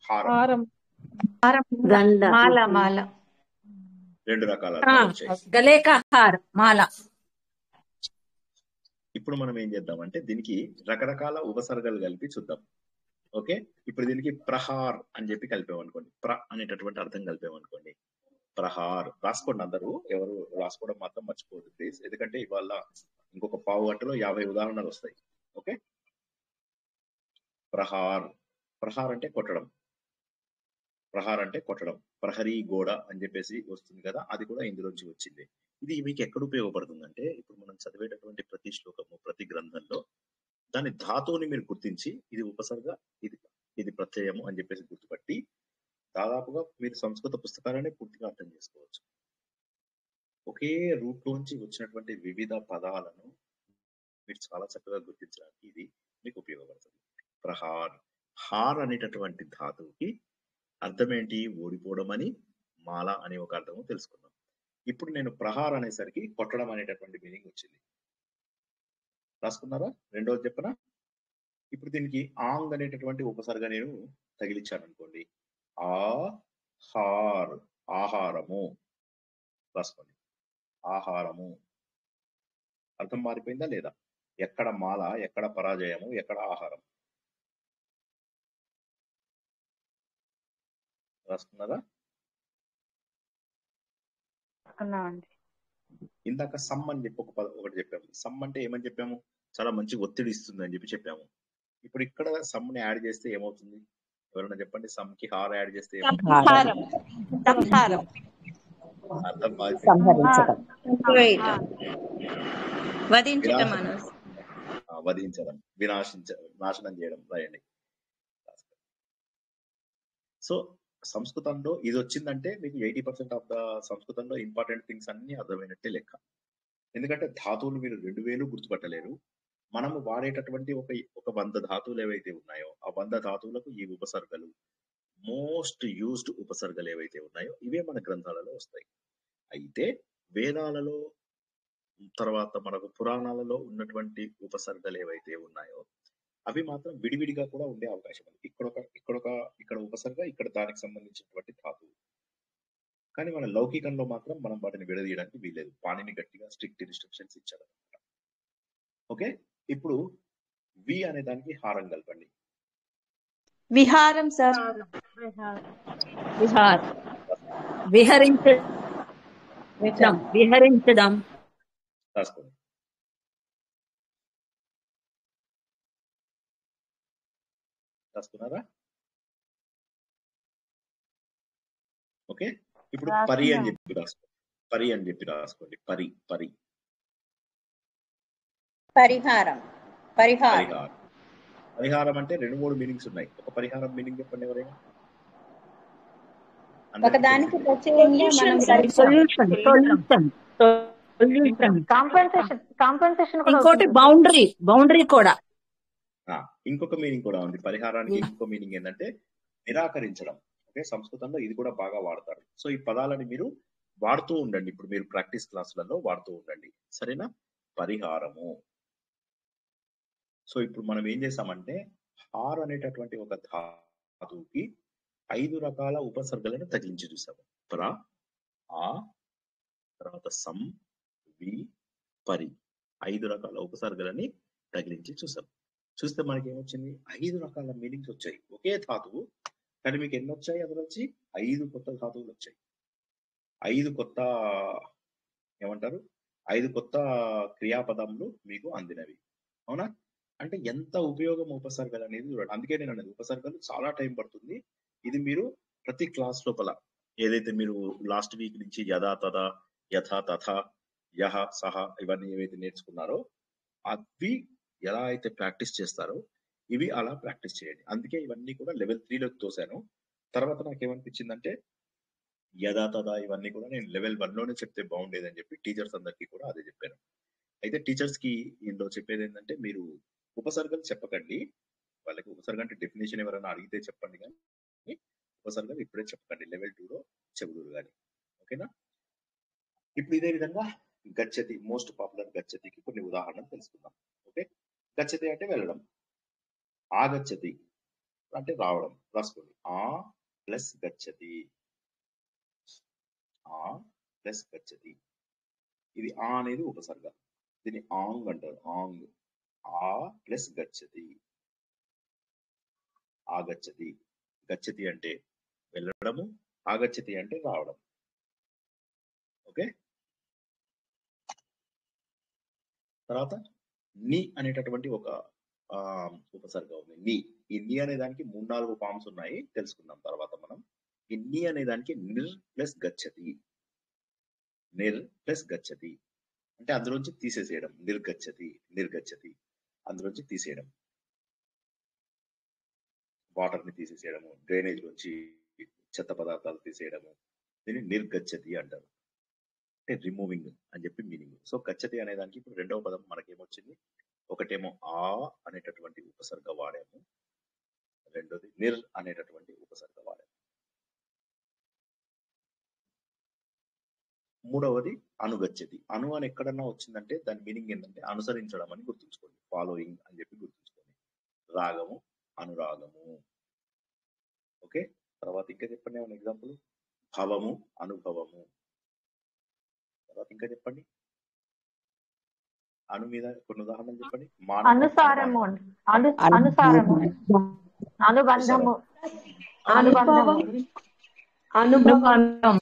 హారం. మాల. రెండు రకాల గలేక హార్, మాల. ఇప్పుడు మనం ఏం చేద్దామంటే దీనికి రకరకాల ఉపసర్గలు కలిపి చూద్దాం. ఓకే, ఇప్పుడు దీనికి ప్రహార్ అని చెప్పి కలిపామనుకోండి, ప్ర అనేటటువంటి అర్థం కలిపామనుకోండి, ప్రహార్. రాసుకోండి అందరూ, ఎవరు రాసుకోవడం మాత్రం మర్చిపోవద్దు ప్లీజ్, ఎందుకంటే ఇవాళ ఇంకొక పావు గంటలో 50 ఉదాహరణలు వస్తాయి. ఓకే, ప్రహార్ అంటే కొట్టడం. ప్రహరీ గోడ అని చెప్పేసి వస్తుంది కదా, అది కూడా ఇందులోంచి వచ్చింది. ఇది మీకు ఎక్కడ ఉపయోగపడుతుందంటే ఇప్పుడు మనం చదివేటటువంటి ప్రతి శ్లోకము, ప్రతి గ్రంథంలో దాని ధాతువుని మీరు గుర్తించి ఇది ఉపసర్గ, ఇది ప్రత్యయము అని చెప్పేసి గుర్తుపట్టి దాదాపుగా మీరు సంస్కృత పుస్తకాలనే పూర్తిగా అర్థం చేసుకోవచ్చు. ఒకే రూట్ లోంచి వచ్చినటువంటి వివిధ పదాలను మీరు చాలా చక్కగా గుర్తించడానికి ఇది మీకు ఉపయోగపడుతుంది. హార్ అనేటటువంటి ధాతువుకి అర్థం ఏంటి, ఓడిపోవడం అని, మాల అనే ఒక అర్థము తెలుసుకున్నాం. ఇప్పుడు నేను ప్రహార్ అనేసరికి కొట్టడం అనేటటువంటి మీనింగ్ వచ్చింది. రాసుకున్నారా? రెండోది చెప్పనా? ఇప్పుడు దీనికి ఆంగ్ అనేటటువంటి ఉపసర్గ నేను తగిలిచ్చాను అనుకోండి, ఆహారము. రాసుకోండి, ఆహారము. అర్థం మారిపోయిందా లేదా? ఎక్కడ మాల, ఎక్కడ పరాజయము, ఎక్కడ ఆహారం. రాసుకున్నారా? ఇందాక సమ్ అని చెప్పి ఒకటి చెప్పాము. సమ్ అంటే ఏమని చెప్పాము, చాలా మంచి ఒత్తిడి ఇస్తుంది అని చెప్పాము. ఇప్పుడు ఇక్కడ సమ్ ని యాడ్ చేస్తే ఏమవుతుంది, ఎవరైనా చెప్పండి. సమ్ కి హార్ యాడ్ చేస్తే అర్థం వధించడం, నాశనం చేయడం రాయండి. సో సంస్కృతంలో ఇది వచ్చిందంటే మీకు 80% ఆఫ్ ద సంస్కృతంలో ఇంపార్టెంట్ థింగ్స్ అన్ని అర్థమైనట్టే లెక్క. ఎందుకంటే ధాతువులు మీరు 2000 గుర్తుపట్టలేరు. మనము వాడేటటువంటి ఒక 100 ధాతువులు ఏవైతే ఉన్నాయో ఆ 100 ధాతువులకు ఈ ఉపసర్గలు మోస్ట్ యూజ్డ్ ఉపసర్గలు ఏవైతే ఉన్నాయో ఇవే మన గ్రంథాలలో వస్తాయి. అయితే వేదాలలో తర్వాత మనకు పురాణాలలో ఉన్నటువంటి ఉపసర్గలు ఏవైతే ఉన్నాయో అవి మాత్రం విడివిడిగా కూడా ఉండే అవకాశం ఉంది. ఇక్కడ ఉపసర్గ, ఇక్కడ దానికి సంబంధించినటువంటి ధాతువు. కానీ మన లౌకికంలో మాత్రం మనం వాటిని విడదీయడానికి వీల్లేదు. పాణిని గట్టిగా స్ట్రిక్ట్ ఇన్స్ట్రక్షన్స్ ఇచ్చారు అనమాట. ఓకే, ఇప్పుడు వి అనే దానికి హారం కలపండి. విహారం సార్. విహార్ విహరించడం విహరించడం రాసుకోండి. రాసుకున్నారా? ఓకే, ఇప్పుడు పరి అని చెప్పి రాసుకోండి. పరి అని చెప్పి రాసుకోండి. పరి పరి పరిహారం. పరిహారం. పరిహారం అంటే 2-3 మీనింగ్స్ ఉన్నాయి. ఒక పరిహారం మీనింగ్ చెప్పండి ఎవరైనా. ఒకదానికి ప్రత్యేకంగా మనం సొల్యూషన్ సొల్యూషన్ కాంపెన్సేషన్ ఇంకోటి బౌండరీ కూడా. ఇంకొక మీనింగ్ కూడా ఉంది పరిహారానికి. ఇంకొక మీనింగ్ ఏంటంటే నిరాకరించడం. ఓకే, సంస్కృతంలో ఇది కూడా బాగా వాడతారు. సో ఈ పదాలని మీరు వాడుతూ ఉండండి. ఇప్పుడు మీరు ప్రాక్టీస్ క్లాసులలో వాడుతూ ఉండండి, సరేనా? పరిహారము. సో ఇప్పుడు మనం ఏం చేసామంటే హార్ అనేటటువంటి ఒక ధాతువుకి 5 రకాల ఉపసర్గలను తగిలించి చూసాము. ప్ర, ఆ, తర్వాత సం, వి, పరి 5 రకాల ఉపసర్గలని తగిలించి చూసాం. చూస్తే మనకి ఏమొచ్చింది? 5 రకాల మీనింగ్స్ వచ్చాయి ఒకే ధాతువు. కానీ మీకు ఎన్ని వచ్చాయి? అందులో వచ్చి 5 కొత్త ధాతువులు వచ్చాయి. 5 కొత్త ఏమంటారు 5 కొత్త క్రియాపదములు మీకు అందినవి. అవునా? అంటే ఎంత ఉపయోగం ఉపసర్గలు అనేది చూడండి. అందుకే నేను అన్నది ఉపసర్గలు చాలా టైం పడుతుంది. ఇది మీరు ప్రతి క్లాస్ లోపల ఏదైతే మీరు లాస్ట్ వీక్ నుంచి యథా తథా యథా తథా యహ సహ ఇవన్నీ ఏవైతే నేర్చుకున్నారో అవి ఎలా అయితే ప్రాక్టీస్ చేస్తారో ఇవి అలా ప్రాక్టీస్ చేయండి. అందుకే ఇవన్నీ కూడా లెవెల్ 3లోకి తోసాను. తర్వాత నాకేమనిపించిందంటే యథా తథా ఇవన్నీ కూడా నేను లెవెల్ 1లోనే చెప్తే బాగుండేదని చెప్పి టీచర్స్ అందరికీ కూడా అదే చెప్పాను. అయితే టీచర్స్ కి ఇందులో చెప్పేది ఏంటంటే మీరు ఉపసర్గలు చెప్పకండి. వాళ్ళకి ఉపసర్గ అంటే డెఫినేషన్ ఎవరైనా అడిగితే చెప్పండి, కానీ ఉపసర్గలు ఇప్పుడే చెప్పకండి. లెవెల్ 2లో చెబుదురు కానీ. ఓకేనా? ఇప్పుడు ఇదే విధంగా గచ్చతి, మోస్ట్ పాపులర్ గచ్చతికి కొన్ని ఉదాహరణలు తెలుసుకుందాం. ఓకే, గచ్చతి అంటే వెళ్ళడం. ఆగచ్చతి అంటే రావడం. రాసుకోండి. ఆ ప్లస్ గచ్చతి. ఆ ప్లస్ గచ్చతి. ఇది ఆ అనేది ఉపసర్గ. దీన్ని ఆంగ్ అంటారు. ఆంగ్. ఆ ప్లస్ గచ్చతి. ఆగచ్చతి. గచ్చతి అంటే వెళ్ళడము, ఆగచ్చతి అంటే రావడం. ఓకే, తర్వాత ని అనేటటువంటి ఒక ఉపసర్గ ఉంది. ని. ఈ ని అనే దానికి 3-4 ఫామ్స్ ఉన్నాయి, తెలుసుకుందాం తర్వాత మనం. ఈ ని అనే దానికి నిర్ ప్లస్ గచ్చతి. నిర్ ప్లస్ గచ్చతి అంటే అందులోంచి తీసేసేయడం. నిర్గచ్చతి. నిర్గచ్చతి అందులోంచి తీసేయడం. వాటర్ ని తీసేసేయడము, డ్రైనేజ్ నుంచి చెత్త పదార్థాలు తీసేయడము, దీన్ని నిర్గచ్చతి అంటారు. అంటే రిమూవింగ్ అని చెప్పి మీనింగ్. సో గచ్చతి అనే దానికి ఇప్పుడు రెండవ పదం మనకేమొచ్చింది? ఒకటేమో ఆ అనేటటువంటి ఉపసర్గ వాడాము, రెండోది నిర్ అనేటటువంటి ఉపసర్గ వాడాము, మూడవది అనుగచ్చతి. అను అని ఎక్కడన్నా వచ్చిందంటే దాని మీనింగ్ ఏంటంటే అనుసరించడం అని గుర్తుంచుకోండి. ఫాలోయింగ్ అని చెప్పి గుర్తుంచుకోండి. రాగము, అనురాగము. ఓకే, తర్వాత ఇంకా చెప్పండి ఏమైనా ఎగ్జాంపుల్. భవము, అనుభవము. తర్వాత ఇంకా చెప్పండి. అను మీద కొన్ని ఉదాహరణలు చెప్పండి. అనుసారము, అనుసారము, అనుబంధము, అనుభవం.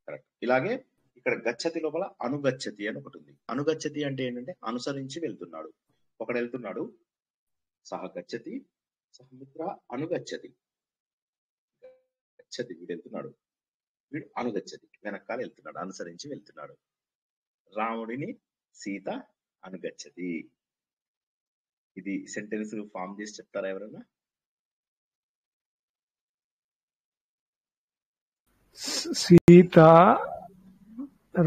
కరెక్ట్. ఇలాగే ఇక్కడ గచ్చతి లోపల అనుగచ్చతి అని ఒకటి ఉంది. అనుగచ్చతి అంటే ఏంటంటే అనుసరించి వెళ్తున్నాడు. ఒకడు వెళ్తున్నాడు, సహ గచ్చతి, సహమిత్ర అనుగచ్చతి. గచ్చతి వీడు వెళ్తున్నాడు, వీడు అనుగచ్చతి వెనకాల వెళ్తున్నాడు, అనుసరించి వెళ్తున్నాడు. రాముడిని సీత అనుగచ్చతి. ఇది సెంటెన్స్ ఫామ్ చేసి చెప్తారా ఎవరైనా? సీత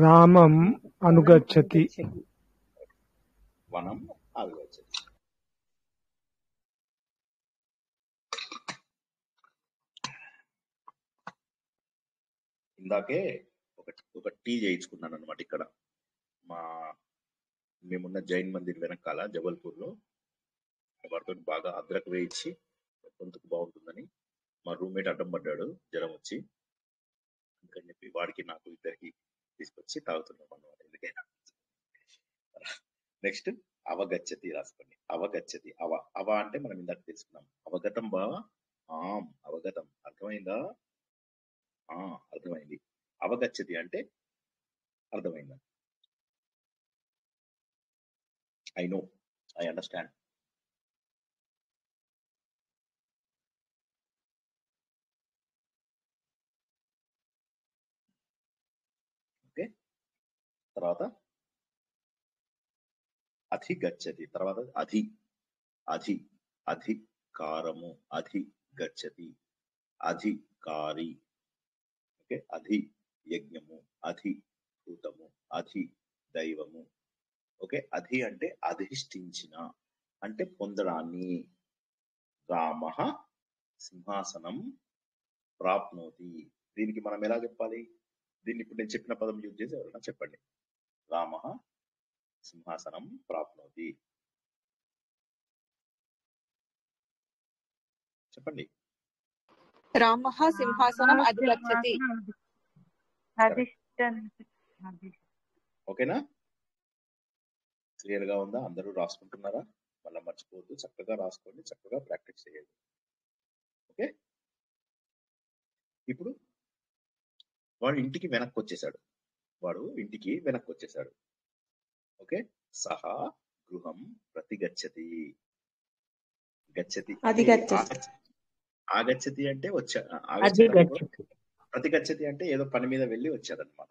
రామం అనుగచ్చతి. వనం ఆగచ్చతి. ఇందాకే ఒక టీ చేయించుకున్నాను అనమాట. ఇక్కడ మేమున్న జైన్ మందిర్ వెనకాల జబల్పూర్లో వారితో బాగా అద్రక్ వేయించి గొంతుకు బాగుంటుందని మా రూమ్మేట్ అడ్డం పడ్డాడు జ్వరం వచ్చి, అందుకని చెప్పి వాడికి నాకు ఇద్దరికి తీసుకొచ్చి తాగుతున్నాం అన్నమాట. ఎందుకైనా నెక్స్ట్ అవగచ్చతి రాసుకోండి. అవగచ్చతి అవ అంటే మనం ఇందాక తెలుసుకున్నాం. అవగతం బావా, అవగతం అర్థమైందా? అర్థమైంది. అవగచ్చతి అంటే అర్థమైందా? I know, I understand. Okay, తర్వాత అధిగచ్చతి. తర్వాత అధికారము, అధిగచ్చతి, అధికారి. ఓకే, అధి యజ్ఞము, అధిభూతము, అధి దైవము. ఓకే, అధి అంటే అధిష్ఠించిన, అంటే పొందడాన్ని. రామ సింహాసనం ప్రాప్నోతి. దీనికి మనం ఎలా చెప్పాలి? దీన్ని ఇప్పుడు నేను చెప్పిన పదం యూజ్ చేసి ఎవరైనా చెప్పండి. రామ సింహాసనం ప్రాప్నోతి. చెప్పండి. రామః సింహాసనం అధిగచ్చతి. ఓకేనా? క్లియర్ గా ఉందా? అందరూ రాసుకుంటున్నారా? మళ్ళీ మర్చిపోవద్దు, చక్కగా రాసుకోండి, చక్కగా ప్రాక్టీస్ చేయండి. ఓకే, ఇప్పుడు వాడు ఇంటికి వెనక్కి వచ్చేసాడు. ఓకే, సహా గృహం ప్రతిగచ్చతి. గచ్చతి ఆగచ్చతి అంటే ప్రతిగచ్చతి అంటే ఏదో పని మీద వెళ్ళి వచ్చారనమాట.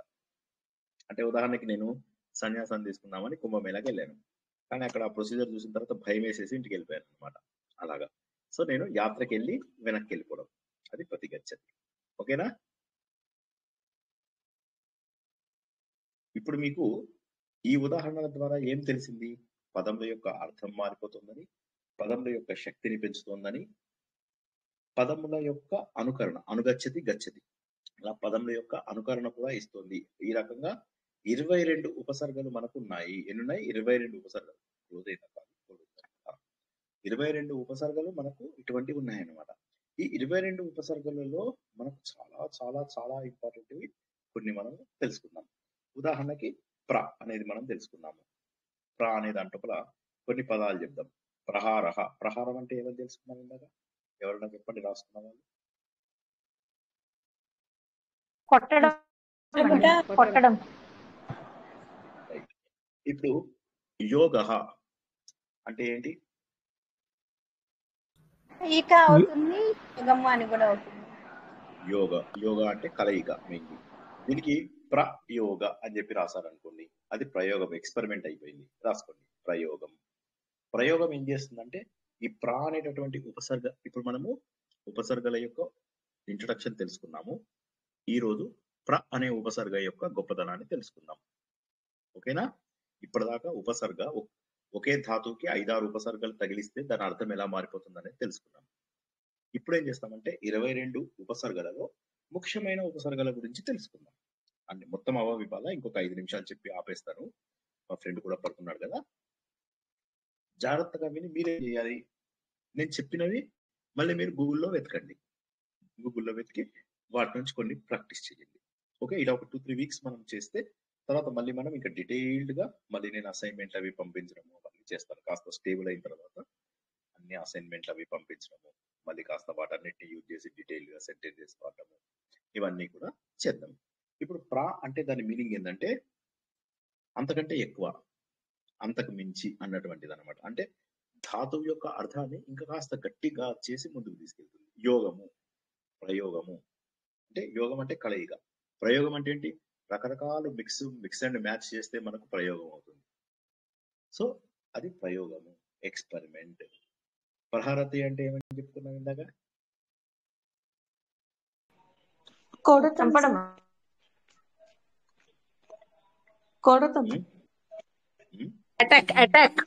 అంటే ఉదాహరణకి నేను సన్యాసం తీసుకుందామని కుంభమేళాకి వెళ్ళాను, కానీ అక్కడ ఆ ప్రొసీజర్ చూసిన తర్వాత భయం వేసేసి ఇంటికి వెళ్ళిపోయాను అనమాట. అలాగా. సో నేను యాత్రకి వెళ్ళి వెనక్కి వెళ్ళిపోవడం, అది ప్రతిగచ్చతి. ఓకేనా? ఇప్పుడు మీకు ఈ ఉదాహరణల ద్వారా ఏం తెలిసింది? పదముల యొక్క అర్థం మారిపోతుందని, పదముల యొక్క శక్తిని పెంచుతోందని, పదముల యొక్క అనుకరణ, అనుగచ్చతి గచ్చతి, అలా పదముల యొక్క అనుకరణ కూడా ఇస్తుంది. ఈ రకంగా 22 ఉపసర్గలు మనకు ఉన్నాయి. ఎన్నున్నాయి? 22 ఉపసర్గలు. 22 ఉపసర్గలు మనకు ఇటువంటివి ఉన్నాయన్నమాట. ఈ 22 ఉపసర్గలలో మనకు చాలా చాలా చాలా ఇంపార్టెంట్వి కొన్ని మనం తెలుసుకుందాం. ఉదాహరణకి ప్ర అనేది మనం తెలుసుకున్నాము. ప్ర అనే దాంట్లో కొన్ని పదాలు చెప్దాం. ప్రహారహ. ప్రహారం అంటే ఏమని తెలుసుకున్నాం ఇందాక? ఎవరైనా చెప్పండి, రాసుకున్న వాళ్ళు. కొట్టడం. ఇప్పుడు యోగ అంటే ఏంటి? ఈక అవుతుంది, యోగము అని కూడా అవుతుంది. యోగ అంటే కలయిక మెయిన్లీ. దీనికి ప్రయోగ అని చెప్పి రాశారనుకోండి, అది ప్రయోగం, ఎక్స్పెరిమెంట్ అయిపోయింది. రాసుకోండి ప్రయోగం ఏం చేస్తుందంటే ఈ ప్ర అనేటటువంటి ఉపసర్గ. ఇప్పుడు మనము ఉపసర్గల యొక్క ఇంట్రొడక్షన్ తెలుసుకున్నాము. ఈ రోజు ప్ర అనే ఉపసర్గ యొక్క గొప్పతనాన్ని తెలుసుకుందాం. ఓకేనా? ఇప్పటిదాకా ఉపసర్గ ఒకే ధాతువుకి 5-6 ఉపసర్గలు తగిలిస్తే దాని అర్థం ఎలా మారిపోతుంది అనేది తెలుసుకున్నాం. ఇప్పుడు ఏం చేస్తామంటే 22 ఉపసర్గలలో ముఖ్యమైన ఉపసర్గల గురించి తెలుసుకుందాం. అంటే మొత్తం అవవిపాల ఇంకొక 5 నిమిషాలు చెప్పి ఆపేస్తాను. మా ఫ్రెండ్ కూడా పడుతున్నాడు కదా, జాగ్రత్తగా విని మీరేం చేయాలి? నేను చెప్పినవి మళ్ళీ మీరు గూగుల్లో వెతకండి. గూగుల్లో వెతికి వాటి నుంచి కొన్ని ప్రాక్టీస్ చేయండి. ఓకే, ఇలా ఒక 2-3 వీక్స్ మనం చేస్తే తర్వాత మళ్ళీ మనం ఇంకా డీటెయిల్డ్ గా మళ్ళీ నేను అసైన్మెంట్ అవి పంపించడము అవన్నీ చేస్తాను. కాస్త స్టేబుల్ అయిన తర్వాత అన్ని అసైన్మెంట్లు అవి పంపించడము, మళ్ళీ కాస్త వాటన్నిటిని యూజ్ చేసి డీటెయిల్ గా సెంటెన్సెస్ వాడటము, ఇవన్నీ కూడా చేద్దాం. ఇప్పుడు ప్రా అంటే దాని మీనింగ్ ఏంటంటే అంతకంటే ఎక్కువ, అంతకు మించి అన్నటువంటిది అనమాట. అంటే ధాతువు యొక్క అర్థాన్ని ఇంకా కాస్త గట్టిగా చేసి ముందుకు తీసుకెళ్తుంది. ప్రయోగము అంటే యోగం అంటే కలయిక. ప్రయోగం అంటే ఏంటి? రకరకాలు మిక్స్ అండ్ మ్యాచ్ చేస్తే మనకు ప్రయోగం అవుతుంది. సో అది ప్రయోగము, ఎక్స్పెరిమెంట్. ప్రహారతి అంటే ఏమని చెప్పుకున్నాం ఇందాక? కొడతాం చంపడం. సార్. కొడతాం. Attack attack.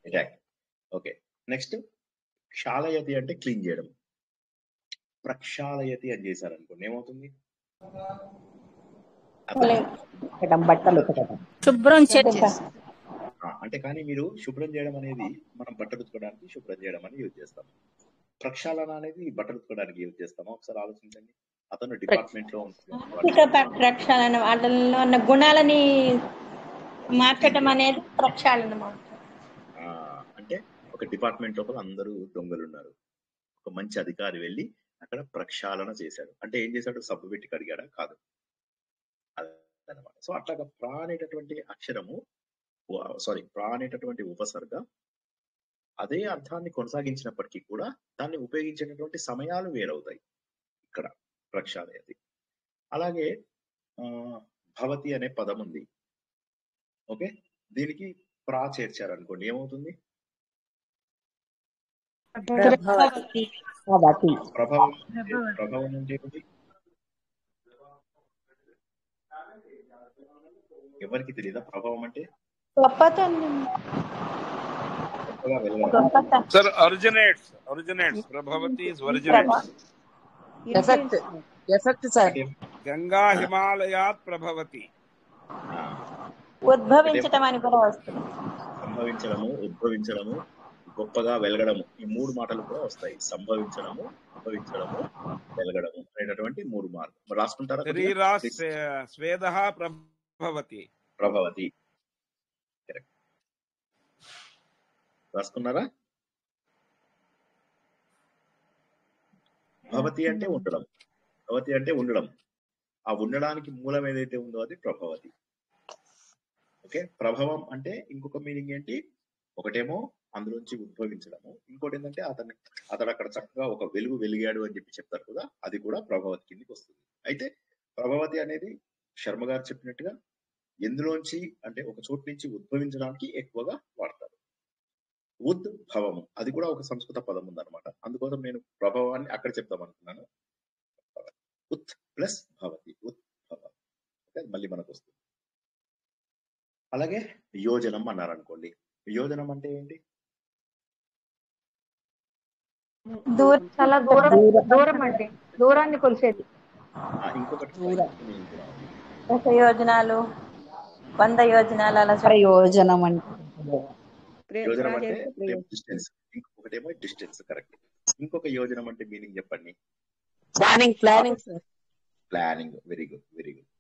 Attack. Okay, next క్షాళయతి అంటే క్లీన్ చేయడం. ప్రక్షాళయతి అని చేశారు అనుకోండి, ఏమవుతుంది? బట్టలు శుభ్రం చేసేసి. అంటే కానీ మీరు శుభ్రం చేయడం అనేది మనం బట్టలు ఉతకడానికి శుభ్రం చేయడం అని యూజ్ చేస్తాం. ప్రక్షాళన అనేది బట్టలు ఉతకడానికి యూజ్ చేస్తాము. ఒకసారి ఆలోచించండి. అతను డిపార్ట్మెంట్ లో ప్రక్షాళన వాళ్ళలో ఉన్న గుణాలని మార్చడం అనేది ప్రక్షాళన. అంటే ఒక డిపార్ట్మెంట్ లోపల అందరూ దొంగలు ఉన్నారు. ఒక మంచి అధికారి వెళ్ళి అక్కడ ప్రక్షాళన చేశాడు. అంటే ఏం చేశాడు? సబ్బు పెట్టి కడిగాడా? కాదు. అదనమాట. సో అట్లాగా ప్రా అనేటటువంటి అక్షరము, సారీ, ప్రా అనేటటువంటి ఉపసర్గ అదే అర్థాన్ని కొనసాగించినప్పటికీ కూడా దాన్ని ఉపయోగించేటటువంటి సమయాలు వేరవుతాయి. ఇక్కడ ప్రక్షాళయతి. అలాగే భవతి అనే పదం ఉంది. ఓకే, దీనికి ప్రా చేర్చారు అనుకోండి, ఏమవుతుంది? ప్రభావం. ప్రభావం అంటే ఏంటి? ఎవరికి తెలియదా ప్రభావం అంటే? Sir, originates. Prabhavati is originates. Effect, sir. Ganga Himalayat Prabhavati. ఉద్భవించటం అని కూడా వస్తుంది. సంభవించడము, ఉద్భవించడము, గొప్పగా వెలగడము, ఈ మూడు మాటలు కూడా వస్తాయి. సంభవించడము, ఉద్భవించడము, వెలగడము అనేటటువంటి మూడు మార్గం రాసుకుంటారా? స్వేదః ప్రభవతి. ప్రభవతి, కరెక్ట్. రాసుకున్నారా? భవతి అంటే ఉండడం. భవతి అంటే ఉండడం. ఆ ఉండడానికి మూలం ఏదైతే ఉందో అది ప్రభవతి. ఓకే, ప్రభావం అంటే ఇంకొక మీనింగ్ ఏంటి? ఒకటేమో అందులోంచి ఉద్భవించడము, ఇంకోటి ఏంటంటే అతడు అక్కడ చక్కగా ఒక వెలుగు వెలిగాడు అని చెప్పి చెప్తారు కదా, అది కూడా ప్రభావతి కిందకి వస్తుంది. అయితే ప్రభావతి అనేది శర్మ గారు చెప్పినట్టుగా ఎందులోంచి అంటే ఒక చోటు నుంచి ఉద్భవించడానికి ఎక్కువగా వాడతారు. ఉద్భవము అది కూడా ఒక సంస్కృత పదం ఉందన్నమాట. అందుకోసం నేను ప్రభావాన్ని అక్కడ చెప్తాం అనుకున్నాను. ఉత్ ప్లస్ భవతి, ఉద్భవ. మళ్ళీ మనకు వస్తుంది. అలాగే యోజనం అన్నారు అనుకోండి. యోజనం అంటే ఏంటి? చాలా దూరం అంటే దూరాన్ని కొలిసేది. ఇంకొకటి యోజనాలు, 100 యోజనాలు అలా. యోజనం యోజనం అంటే డిస్టెన్స్, ఇంకొకటేమో డిస్టెన్స్. కరెక్ట్. ఇంకొక యోజనం అంటే మీనింగ్ చెప్పండి. Planning. Very good, very good.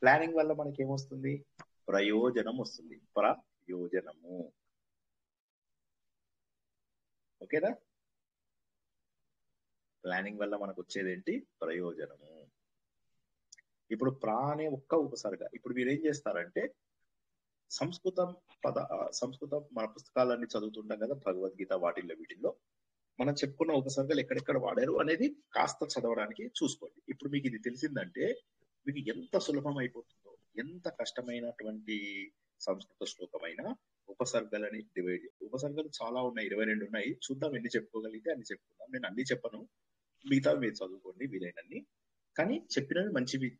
Planning వల్ల మనకి ఏమొస్తుంది? ప్రయోజనం వస్తుంది. ప్రయోజనము. ఓకేనా? ప్లానింగ్ వల్ల మనకు వచ్చేది ఏంటి? ప్రయోజనము. ఇప్పుడు ప్రా అనే ఒక్క ఉపసర్గ. ఇప్పుడు మీరు ఏం చేస్తారంటే సంస్కృతం మన పుస్తకాలన్నీ చదువుతుంటాం కదా, భగవద్గీత వీటిల్లో మనం చెప్పుకున్న ఉపసర్గలు ఎక్కడెక్కడ వాడారు అనేది కాస్త చదవడానికి చూసుకోండి. ఇప్పుడు మీకు ఇది తెలిసిందంటే మీకు ఎంత సులభం అయిపోతుందో, ఎంత కష్టమైనటువంటి సంస్కృత శ్లోకమైన ఉపసర్గలని ఉపసర్గలు చాలా ఉన్నాయి, 22 ఉన్నాయి. చూద్దాం ఎన్ని చెప్పుకోగలిగితే అన్ని చెప్పుకుందాం. నేను అన్ని చెప్పను, మిగతా మీరు చదువుకోండి వీలైనన్ని. కానీ చెప్పినవి మంచివి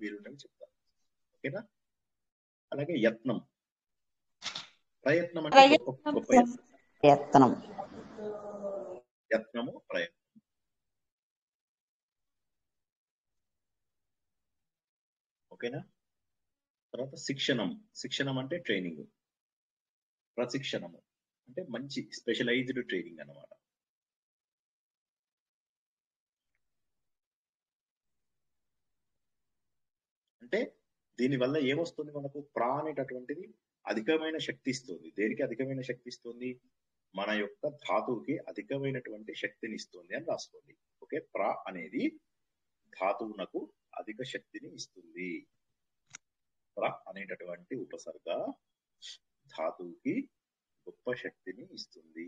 వీలున్నవి చెప్తాను. ఓకేనా? అలాగే యత్నం. ప్రయత్నం అంటే గొప్ప యత్నం. యత్నము, ప్రయత్నం. ఓకేనా? తర్వాత శిక్షణం అంటే ట్రైనింగ్. ప్రశిక్షణము అంటే మంచి స్పెషలైజ్డ్ ట్రైనింగ్ అన్నమాట. అంటే దీనివల్ల ఏమొస్తుంది మనకు? ప్రా అనేటటువంటిది అధికమైన శక్తి ఇస్తుంది. దేనికి అధికమైన శక్తి ఇస్తుంది? మన యొక్క ధాతువుకి అధికమైనటువంటి శక్తిని ఇస్తుంది అని రాసుకోండి. ఓకే, ప్రా అనేది ధాతువునకు అధిక శక్తిని ఇస్తుంది. ప్రా అనేటటువంటి ఉపసర్గ ధాతువుకి గొప్ప శక్తిని ఇస్తుంది.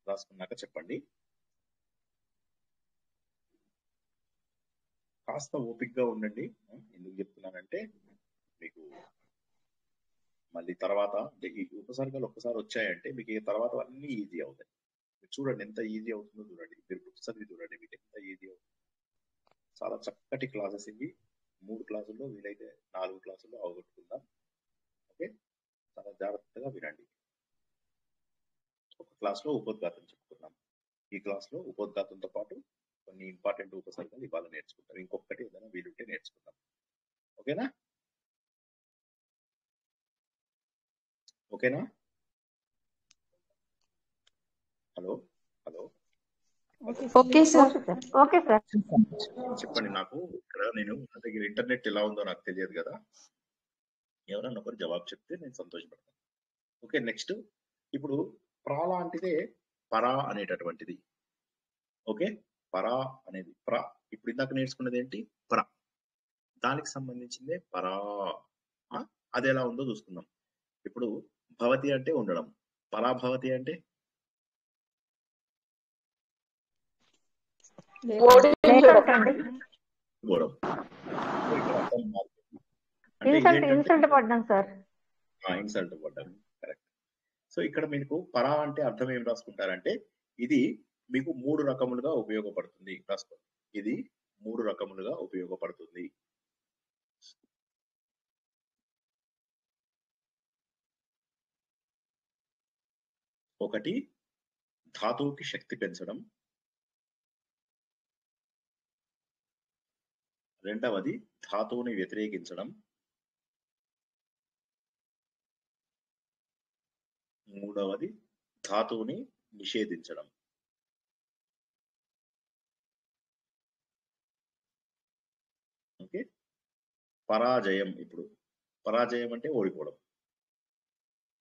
రాసుకున్నాక చెప్పండి. కాస్త ఓపికగా ఉండండి. ఎందుకు చెప్తున్నానంటే మీకు మళ్ళీ తర్వాత ఈ ఉపసర్గలు ఒక్కసారి వచ్చాయంటే మీకు తర్వాత అన్ని ఈజీ అవుతాయి. చూడండి ఎంత ఈజీ అవుతుందో చూడండి. మీరు బుక్స్ చదివి చూడండి, మీకు ఎంత ఈజీ అవుతుంది. చాలా చక్కటి క్లాసెస్ ఇవి. 3 క్లాసుల్లో వీలైతే 4 క్లాసుల్లో అవగొట్టుకుందాం. ఓకే, చాలా జాగ్రత్తగా వినండి. ఒక క్లాస్లో ఉపోద్ఘాతం చెప్పుకున్నాం. ఈ క్లాస్లో ఉపోద్ఘాతంతో పాటు కొన్ని ఇంపార్టెంట్ ఉపసర్గలు ఇవాళ నేర్చుకుంటాం. ఇంకొకటి ఏదైనా వీలుంటే నేర్చుకుందాం. ఓకేనా? ఓకేనా? Hello hello okay sir. Okay sir. చెప్పండి. నాకు ఇక్కడ నా దగ్గర ఇంటర్నెట్ ఎలా ఉందో నాకు తెలియదు కదా. ఎవరన్నా ఒకరు జవాబు చెప్తే నేను సంతోషపడతాను. ఓకే, నెక్స్ట్ ఇప్పుడు ప్రా లాంటిదే పరా అనేటటువంటిది. ఓకే, పరా అనేది ఇప్పుడు ఇందాక నేర్చుకున్నది ఏంటి? ప్ర. దానికి సంబంధించిందే పరా. అది ఎలా ఉందో చూసుకుందాం. ఇప్పుడు భవతి అంటే ఉండడం, పరాభవతి అంటే పోవడం. ఇన్సల్ట్ పడ్డాం సార్. ఇన్సల్ట్ పడ్డం, కరెక్ట్. సో ఇక్కడ మీకు పరా అంటే అర్థం ఏం రాసుకుంటారంటే, ఇది మీకు 3 రకములుగా ఉపయోగపడుతుంది. రాసుకోండి, ఇది 3 రకములుగా ఉపయోగపడుతుంది. ఒకటి, ధాతువుకి శక్తి పెంచడం. రెండవది, ధాతువుని వ్యతిరేకించడం. మూడవది, ధాతువుని నిషేధించడం. ఓకే, పరాజయం. ఇప్పుడు పరాజయం అంటే ఓడిపోవడం,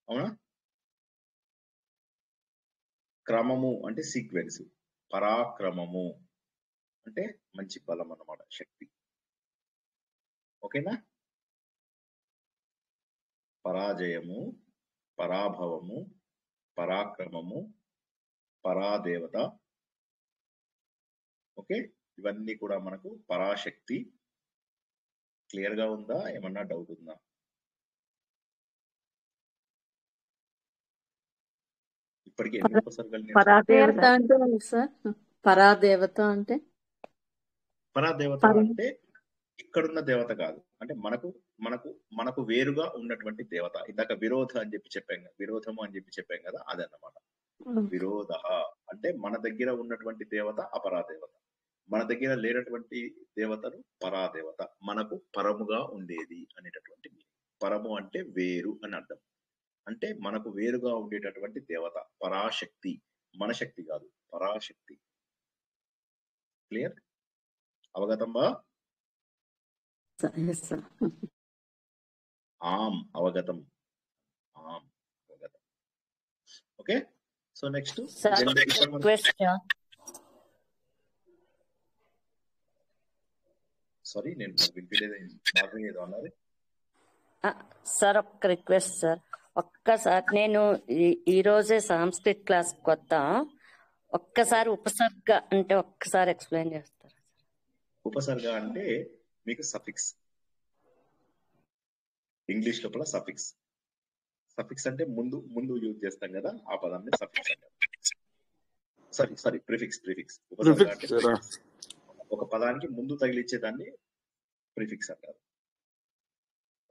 అవునా? క్రమము అంటే సీక్వెన్స్. పరాక్రమము అంటే మంచి బలం అన్నమాట, శక్తి. ఓకేనా? పరాజయము, పరాభవము, పరాక్రమము, పరాదేవత. ఓకే, ఇవన్నీ కూడా మనకు పరాశక్తి. క్లియర్ గా ఉందా? ఏమన్నా డౌట్ ఉందా? ఇప్పటికి ఎన్ని ఉపసర్గలు? పరాదేవత అంటే సార్, పరాదేవత అంటే పరాదేవత అంటే ఇక్కడున్న దేవత కాదు, అంటే మనకు వేరుగా ఉన్నటువంటి దేవత. ఇందాక విరోధ అని చెప్పి చెప్పాం కదా, విరోధము అని చెప్పి చెప్పాం కదా, అదన్నమాట. విరోధ అంటే మన దగ్గర ఉన్నటువంటి దేవత అపరాదేవత, మన దగ్గర లేనటువంటి దేవతను పరాదేవత, మనకు పరముగా ఉండేది అనేటటువంటి. పరము అంటే వేరు అని అర్థం. అంటే మనకు వేరుగా ఉండేటటువంటి దేవత పరాశక్తి. మన శక్తి కాదు, పరాశక్తి. క్లియర్? అవగతం బా? అవగతం. అవగతం. ఓకే, సో నెక్స్ట్ సారీ, నేను వినిపించలేదు అన్నది. సార్ ఒక్క రిక్వెస్ట్ సార్, ఒక్కసారి నేను ఈ రోజే సంస్కృత్ క్లాస్ కొత్త, ఒక్కసారి ఉపసర్గ అంటే ఒక్కసారి ఎక్స్ప్లెయిన్ చేస్తారా? ఉపసర్గ అంటే మీకు సఫిక్స్. ఇంగ్లీష్ లోపల సఫిక్స్. సఫిక్స్ అంటే ముందు యూజ్ చేస్తాం కదా, ఆ పదాన్ని సఫిక్స్ అంటారు. Sorry prefix. ఉపసర్గ అంటే ఒక పదానికి ముందు తగిలిచ్చేదాన్ని ప్రిఫిక్స్ అంటారు.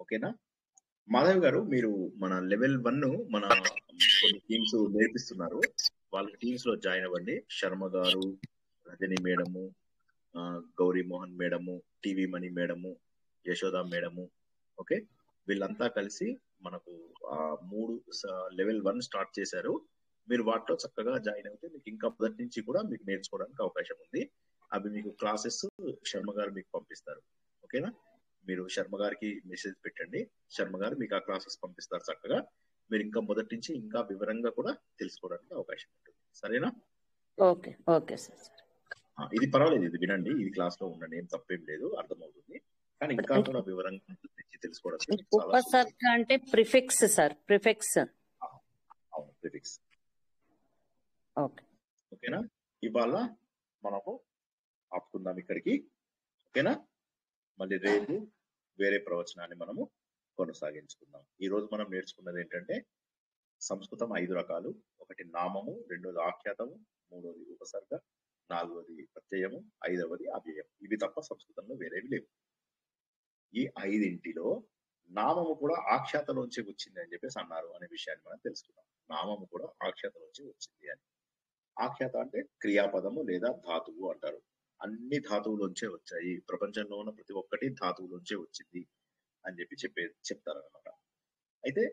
ఓకేనా? మాధవ్ గారు, మీరు మన లెవెల్ 1 మన కొన్ని టీమ్స్ నేర్పిస్తున్నారు, వాళ్ళ టీమ్స్ లో జాయిన్ అవ్వండి. శర్మ గారు, Rajani madam, Gauri Mohan madam, TV Mani madam, Yashoda madam. Okay, వీళ్ళంతా కలిసి మనకు 3 లెవెల్ 1 స్టార్ట్ చేశారు. మీరు వాటిలో చక్కగా జాయిన్ అయితే మీకు ఇంకా మొదటి నుంచి కూడా మీకు నేర్చుకోవడానికి అవకాశం ఉంది. అవి మీకు క్లాసెస్ శర్మ గారు మీకు పంపిస్తారు. ఓకేనా? మీరు శర్మ గారికి మెసేజ్ పెట్టండి, శర్మ గారు మీకు ఆ క్లాసెస్ పంపిస్తారు. చక్కగా మీరు ఇంకా మొదటి నుంచి ఇంకా వివరంగా కూడా తెలుసుకోవడానికి అవకాశం ఉంటుంది. సరేనా? Okay okay sir. ఇది పర్వాలేదు, ఇది వినండి, ఇది క్లాస్ లో ఉండండి, ఏం తప్పేం లేదు, అర్థమవుతుంది. కానీ ఇంకా కూడా వివరంగా తెలుసుకోవడానికి ఉపసర్గ అంటే ప్రిఫిక్స్ సార్, ప్రిఫిక్స్. అవును, ప్రిఫిక్స్. ఓకేనా? ఇవాళ మనము ఆపుకుందాం ఇక్కడికి. ఓకేనా? మళ్ళీ రేపు వేరే ప్రవచనాన్ని మనము కొనసాగించుకుందాం. ఈ రోజు మనం నేర్చుకున్నది ఏంటంటే సంస్కృతం 5 రకాలు. ఒకటి నామము, రెండోది ఆఖ్యాతము, మూడోది ఉపసర్గ, నాలుగోది ప్రత్యయము, ఐదవది అవ్యయం. ఇవి తప్ప సంస్కృతంలో వేరేవి లేవు. ఈ 5 నామము కూడా ఆఖ్యాతలోంచి వచ్చింది అని చెప్పేసి అన్నారు అనే విషయాన్ని మనం తెలుసుకున్నాం. నామము కూడా ఆఖ్యాతలోంచి వచ్చింది అని. ఆఖ్యాత అంటే క్రియాపదము లేదా ధాతువు అంటారు. అన్ని ధాతువులోంచే వచ్చాయి, ప్రపంచంలో ఉన్న ప్రతి ఒక్కటి ధాతువులోంచే వచ్చింది అని చెప్తారు అనమాట. అయితే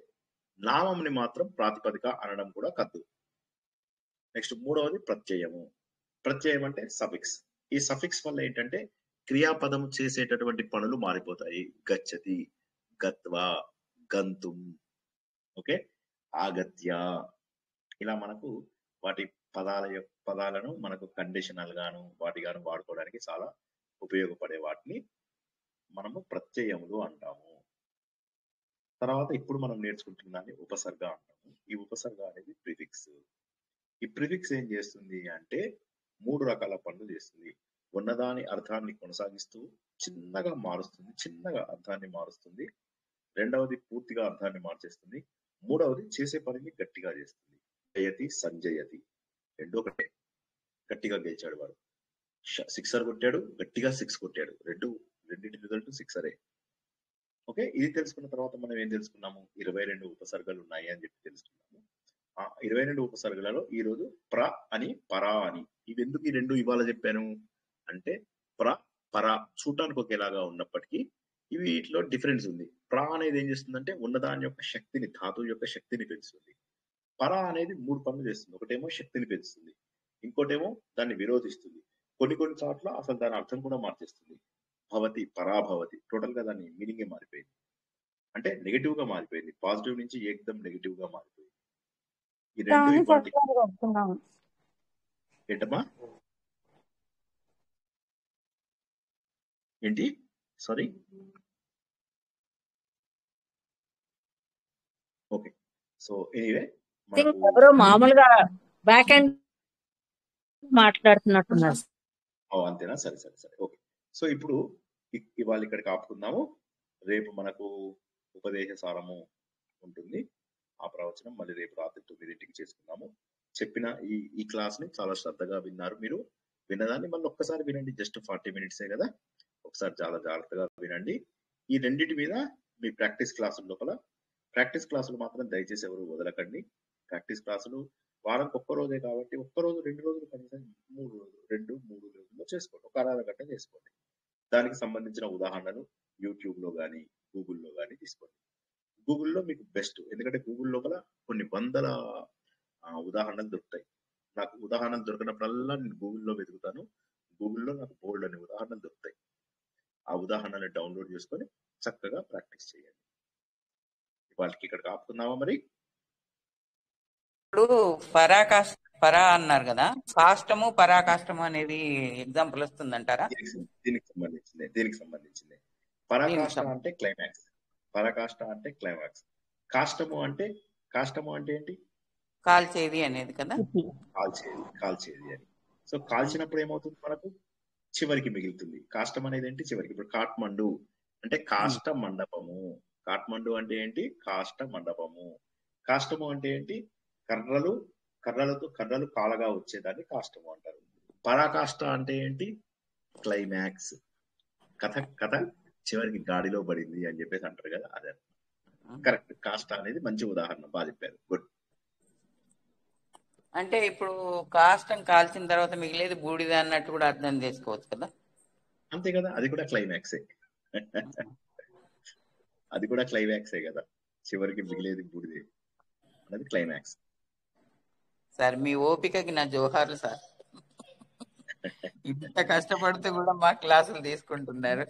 నామంని మాత్రం ప్రాతిపదిక అనడం కూడా కద్దు. నెక్స్ట్ మూడవది ప్రత్యయము. ప్రత్యయం అంటే సఫిక్స్. ఈ సఫిక్స్ వల్ల ఏంటంటే క్రియాపదం చేసేటటువంటి పనులు మారిపోతాయి. గచ్చతి, గత్వా, గంతుం, ఓకే, ఆగత్య, ఇలా మనకు వాటి పదాలను మనకు కండిషనల్ గాను వాటిగాను వాడుకోవడానికి చాలా ఉపయోగపడే వాటిని మనము ప్రత్యయములు అంటాము. తర్వాత ఇప్పుడు మనం నేర్చుకుంటున్నాన్ని ఉపసర్గ అంటాము. ఈ ఉపసర్గ అనేది ప్రిఫిక్స్. ఈ ప్రిఫిక్స్ ఏం చేస్తుంది అంటే 3 రకాల పనులు చేస్తుంది. ఉన్నదాని అర్థాన్ని కొనసాగిస్తూ చిన్నగా మారుస్తుంది, చిన్నగా అర్థాన్ని మారుస్తుంది. రెండవది పూర్తిగా అర్థాన్ని మార్చేస్తుంది. మూడవది చేసే పనిని గట్టిగా చేస్తుంది. జయతి, సంజయతి రెండు ఒకటే. గట్టిగా గెలిచాడు వాడు, సిక్సర్ కొట్టాడు, గట్టిగా 6 కొట్టాడు, రెండింటి రిజల్ట్ సిక్సరే. ఓకే, ఇది తెలుసుకున్న తర్వాత మనం ఏం తెలుసుకున్నాము? 22 ఉపసర్గలు ఉన్నాయి అని చెప్పి తెలుసుకున్నాము. ఆ 22 ఉపసర్గలలో ఈ రోజు ప్ర అని, పరా అని, ఇవి ఎందుకు ఈ రెండు ఇవాళ చెప్పాను అంటే ప్ర, పర చూడటానికి ఒకేలాగా ఉన్నప్పటికీ ఇవి వీటిలో డిఫరెన్స్ ఉంది. ప్ర అనేది ఏం చేస్తుందంటే ఉన్నదాని యొక్క శక్తిని, ధాతువు యొక్క శక్తిని పెంచుతుంది. పర అనేది 3 పనులు చేస్తుంది. ఒకటేమో శక్తిని పెంచుతుంది, ఇంకోటేమో దాన్ని విరోధిస్తుంది, కొన్ని చోట్ల అసలు దాని అర్థం కూడా మార్చేస్తుంది. భవతి, పరాభవతి, టోటల్ గా దాని మీనింగే మారిపోయింది. అంటే నెగిటివ్ గా మారిపోయింది. పాజిటివ్ నుంచి ఏకదం నెగిటివ్ గా మారిపోయింది. ఈ రెండు ఇవాళ ఏంటమ్మా? ఏంటి? సారీ. ఓకే, సో ఎనీవే ఎవరో మామూలుగా బ్యాక్ ఎండ్ మాట్లాడుతున్నట్టున్నారు. అంతేనా? సరే సరే సరే, ఓకే. సో ఇప్పుడు ఇవాళ ఇక్కడికి ఆపుకుందాము. రేపు మనకు ఉపదేశ సారము ఉంటుంది. ఆ ప్రవచనం మళ్ళీ రేపు రాత్రి 9ంటికి చేసుకుందాము. చెప్పిన ఈ క్లాస్ ని చాలా శ్రద్ధగా విన్నారు. మీరు విన్నదాన్ని మళ్ళీ ఒక్కసారి వినండి. జస్ట్ 40 మినిట్సే కదా, ఒకసారి చాలా జాగ్రత్తగా వినండి. ఈ రెండింటి మీద మీ ప్రాక్టీస్ క్లాసుల లోపల, ప్రాక్టీస్ క్లాసులు మాత్రం దయచేసి ఎవరు వదలకండి. ప్రాక్టీస్ క్లాసులు వారానికి ఒక్క రోజే కాబట్టి ఒక్క రోజు 2 రోజులు కనీసం 3 రోజుల్లో చేసుకోండి. ఒక అరగంట చేసుకోండి. దానికి సంబంధించిన ఉదాహరణలు యూట్యూబ్ లో కానీ గూగుల్లో కానీ తీసుకోండి. గూగుల్లో మీకు బెస్ట్, ఎందుకంటే గూగుల్ లోపల కొన్ని వందల ఉదాహరణలు దొరుకుతాయి. నాకు ఉదాహరణలు దొరికినప్పుడల్లా నేను గూగుల్లో వెతుకుతాను. గూగుల్లో నాకు బోల్డ్ అనే ఉదాహరణలు దొరుకుతాయి. ఆ ఉదాహరణలు డౌన్లోడ్ చేసుకొని చక్కగా ప్రాక్టీస్ చేయండి. వాళ్ళకి ఇక్కడికి ఆపుకుందామా మరి? ఇప్పుడు పరా అన్నారు కదా, కాష్టము పరాకాష్టము అనేది ఎగ్జాంపుల్ వస్తుందంటారా? దీనికి సంబంధించింది. పరాకాష్ట అంటే క్లైమాక్స్, పరాకాష్ట అంటే క్లైమాక్స్. కాష్టము అంటే ఏంటి? కాల్చేది అనేది కదా, కాల్చేది అని. సో కాల్చినప్పుడు ఏమవుతుంది? మనకు చివరికి మిగులుతుంది. కాష్టం అనేది ఏంటి? చివరికి. ఇప్పుడు కాఠ్మండు అంటే కాష్ట మండపము. కాఠ్మండు అంటే ఏంటి? కాష్ట మండపము. కాష్టము అంటే ఏంటి? కర్రలు కాలగా వచ్చేదాన్ని కాష్టము అంటారు. పరాకాష్ట అంటే ఏంటి? క్లైమాక్స్. కథ చివరికి గాడిలో పడింది అని చెప్పేసి అంటారు కదా, అదే కరెక్ట్. కాష్ట అనేది మంచి ఉదాహరణ, బాగా చెప్పారు. గుడ్. అంటే ఇప్పుడు కాష్టం కాల్చిన తర్వాత మిగిలేదు బూడిద అన్నట్టు కూడా అర్థం చేసుకోవచ్చు కదా? అంతే కదా, అది కూడా క్లైమాక్సే. అది కూడా క్లైమాక్సే కదా, చివరికి మిగిలేది బూడిదే అనేది క్లైమాక్స్. సార్ మీ ఓపికకి నా జోహార్లు సార్. ఇంత కష్టపడితే కూడా మా క్లాసులు తీసుకుంటున్నారు.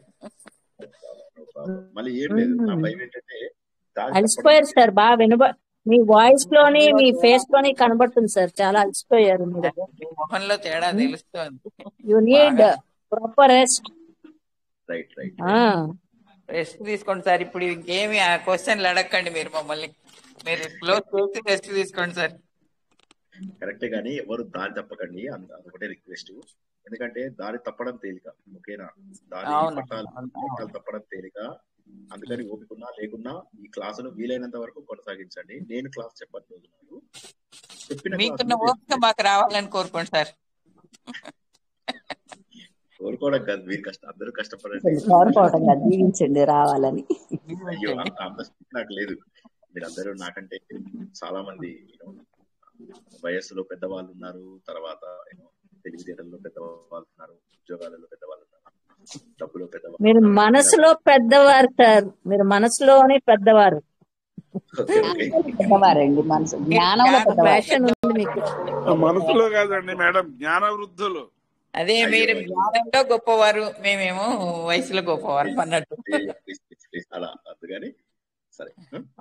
మళ్ళీ ఏం లేదు, నా భయం ఏంటంటే అలసిపోయారు సార్, బాగా మీ వాయిస్ లోని మీ ఫేస్ లోని కనబడుతుంది సార్, చాలా అలసిపోయారు మీరు. మొహంలో తేడా తెలుస్తుంది. You need proper rest. Rest తీసుకోండి సార్. ఇప్పుడు ఇంకేమి ఆ క్వశ్చన్లు అడగండి మీరు మమ్మల్ని. మీరు క్లోజ్ చేసి రెస్ట్ తీసుకోండి సార్. కరెక్టే, కానీ ఎవరు దారి తప్పకండి, అదొకటే రిక్వెస్ట్. ఎందుకంటే దారి తప్పడం తేలిక, ఓకేనా? దారి పట్టాలు తప్పడం తేలిక, అందుకని ఓపికన్నా లేకున్నా ఈ క్లాసులు వీలైనంత వరకు కొనసాగించండి. నేను క్లాస్ చెప్పని రోజు నాకు చెప్పిన మీకున్న క్లాసులు ఓపిక మాకు రావాలని కోరుకోండి సార్. కోరుకోవడం కాదు, మీరు అందరూ కష్టపడండి. కోరుకోవటం కాదు, దీవించండి రావాలని. అయ్యో అంత స్థితి నాకు లేదు. మీరందరూ నాకంటే చాలా మంది వయస్సులో పెద్దవాళ్ళు ఉన్నారు, తర్వాత తెలివితేటల్లో పెద్దవాళ్ళు ఉన్నారు, ఉద్యోగాలలో పెద్దవాళ్ళు ఉన్నారు, డబ్బులో పెద్దవాళ్ళు మీరు ఉన్నారు. మనసులో పెద్దవారు సార్, మీరు మనసులోనే పెద్దవారు. ఓకే ఓకే పెద్దవారండి, మనసు మీరు జ్ఞానంలో జ్ఞానం పెద్దవారు. ప్యాషన్ ఉంది మీకు. మనసులో కాదండి మేడం, జ్ఞాన వృద్ధులు. అదే అయ్యో మీరు జ్ఞానంలో గొప్పవారు, మేమేమో వయసులో గొప్పవారు అన్నట్టు. ప్లీజ్ అలా వద్దు కానీ సరే.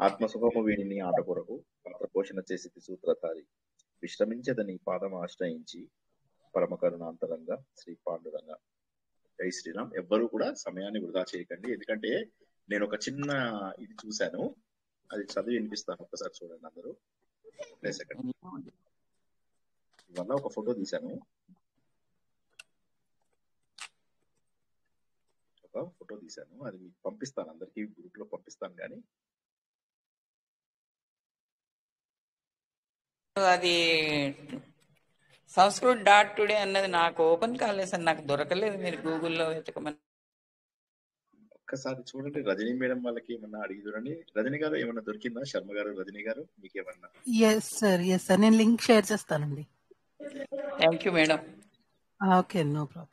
ఆత్మసుఖము వీడిని ఆట కొరకు పాత్ర పోషణ చేసి సూత్రధారి విశ్రమించదని పాదం ఆశ్రయించి పరమ కరుణాంతరంగా శ్రీ పాండురంగా. జై శ్రీరామ్. ఎవ్వరూ కూడా సమయాన్ని వృధా చేయకండి, ఎందుకంటే నేను ఒక చిన్న ఇది చూశాను, అది చదివి వినిపిస్తాను, ఒక్కసారి చూడండి అందరూ. సెకండ్ ఇవల్ల ఒక ఫోటో తీశాను, అది మీకు పంపిస్తాను, అందరికి గ్రూప్ లో పంపిస్తాను. కానీ అది సంస్కృత్.టుడే అన్నది నాకు ఓపెన్ కాలేదు సార్, నాకు దొరకలేదు. మీరు గూగుల్లో వెతకమని. ఒక్కసారి చూడండి, రజనీ మేడం వాళ్ళకి ఏమన్నా అడిగి చూడండి. రజనీ గారు ఏమన్నా దొరికిందా? శర్మ గారు, రజనీ గారు మీకేమన్నా? ఎస్ సార్ నేను లింక్ షేర్ చేస్తానండి. Thank you madam. Okay, no problem.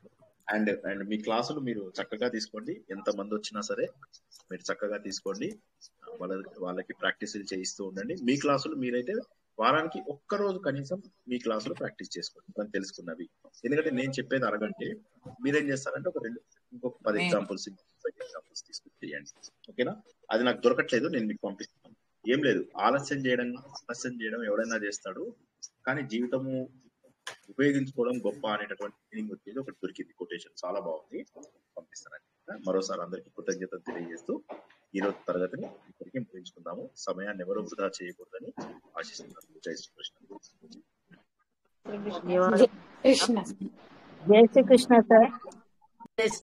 And మీ క్లాసులు మీరు చక్కగా తీసుకోండి, ఎంత మంది వచ్చినా సరే మీరు చక్కగా తీసుకోండి, వాళ్ళకి ప్రాక్టీసులు చేయిస్తూ ఉండండి. మీ క్లాసులు మీరైతే వారానికి ఒక్కరోజు కనీసం మీ క్లాసులో ప్రాక్టీస్ చేసుకోండి, మనం తెలుసుకున్నవి. ఎందుకంటే నేను చెప్పేది అరగంటే, మీరేం చేస్తారంటే ఇంకొక 10 ఎగ్జాంపుల్స్ తీసుకుని చేయండి. ఓకేనా? అది నాకు దొరకట్లేదు, నేను మీకు పంపిస్తాను. ఏం లేదు, ఆలస్యం చేయడం ఎవడైనా చేస్తాడు, కానీ జీవితము ఉపయోగించుకోవడం గొప్ప అనేటటువంటి ఫీలింగ్ వచ్చేది ఒకటి దొరికింది. కొటేషన్ చాలా బాగుంది, పంపిస్తానండి. మరోసారి అందరికీ కృతజ్ఞతలు తెలియజేస్తూ ఈ రోజు తరగతిని ఇప్పటికీ ముగించుకుందాము. సమయాన్ని ఎవరూ వృధా చేయకూడదని ఆశిస్తున్నాను. జై శ్రీకృష్ణ. కృష్ణ. జై శ్రీకృష్ణ సార్.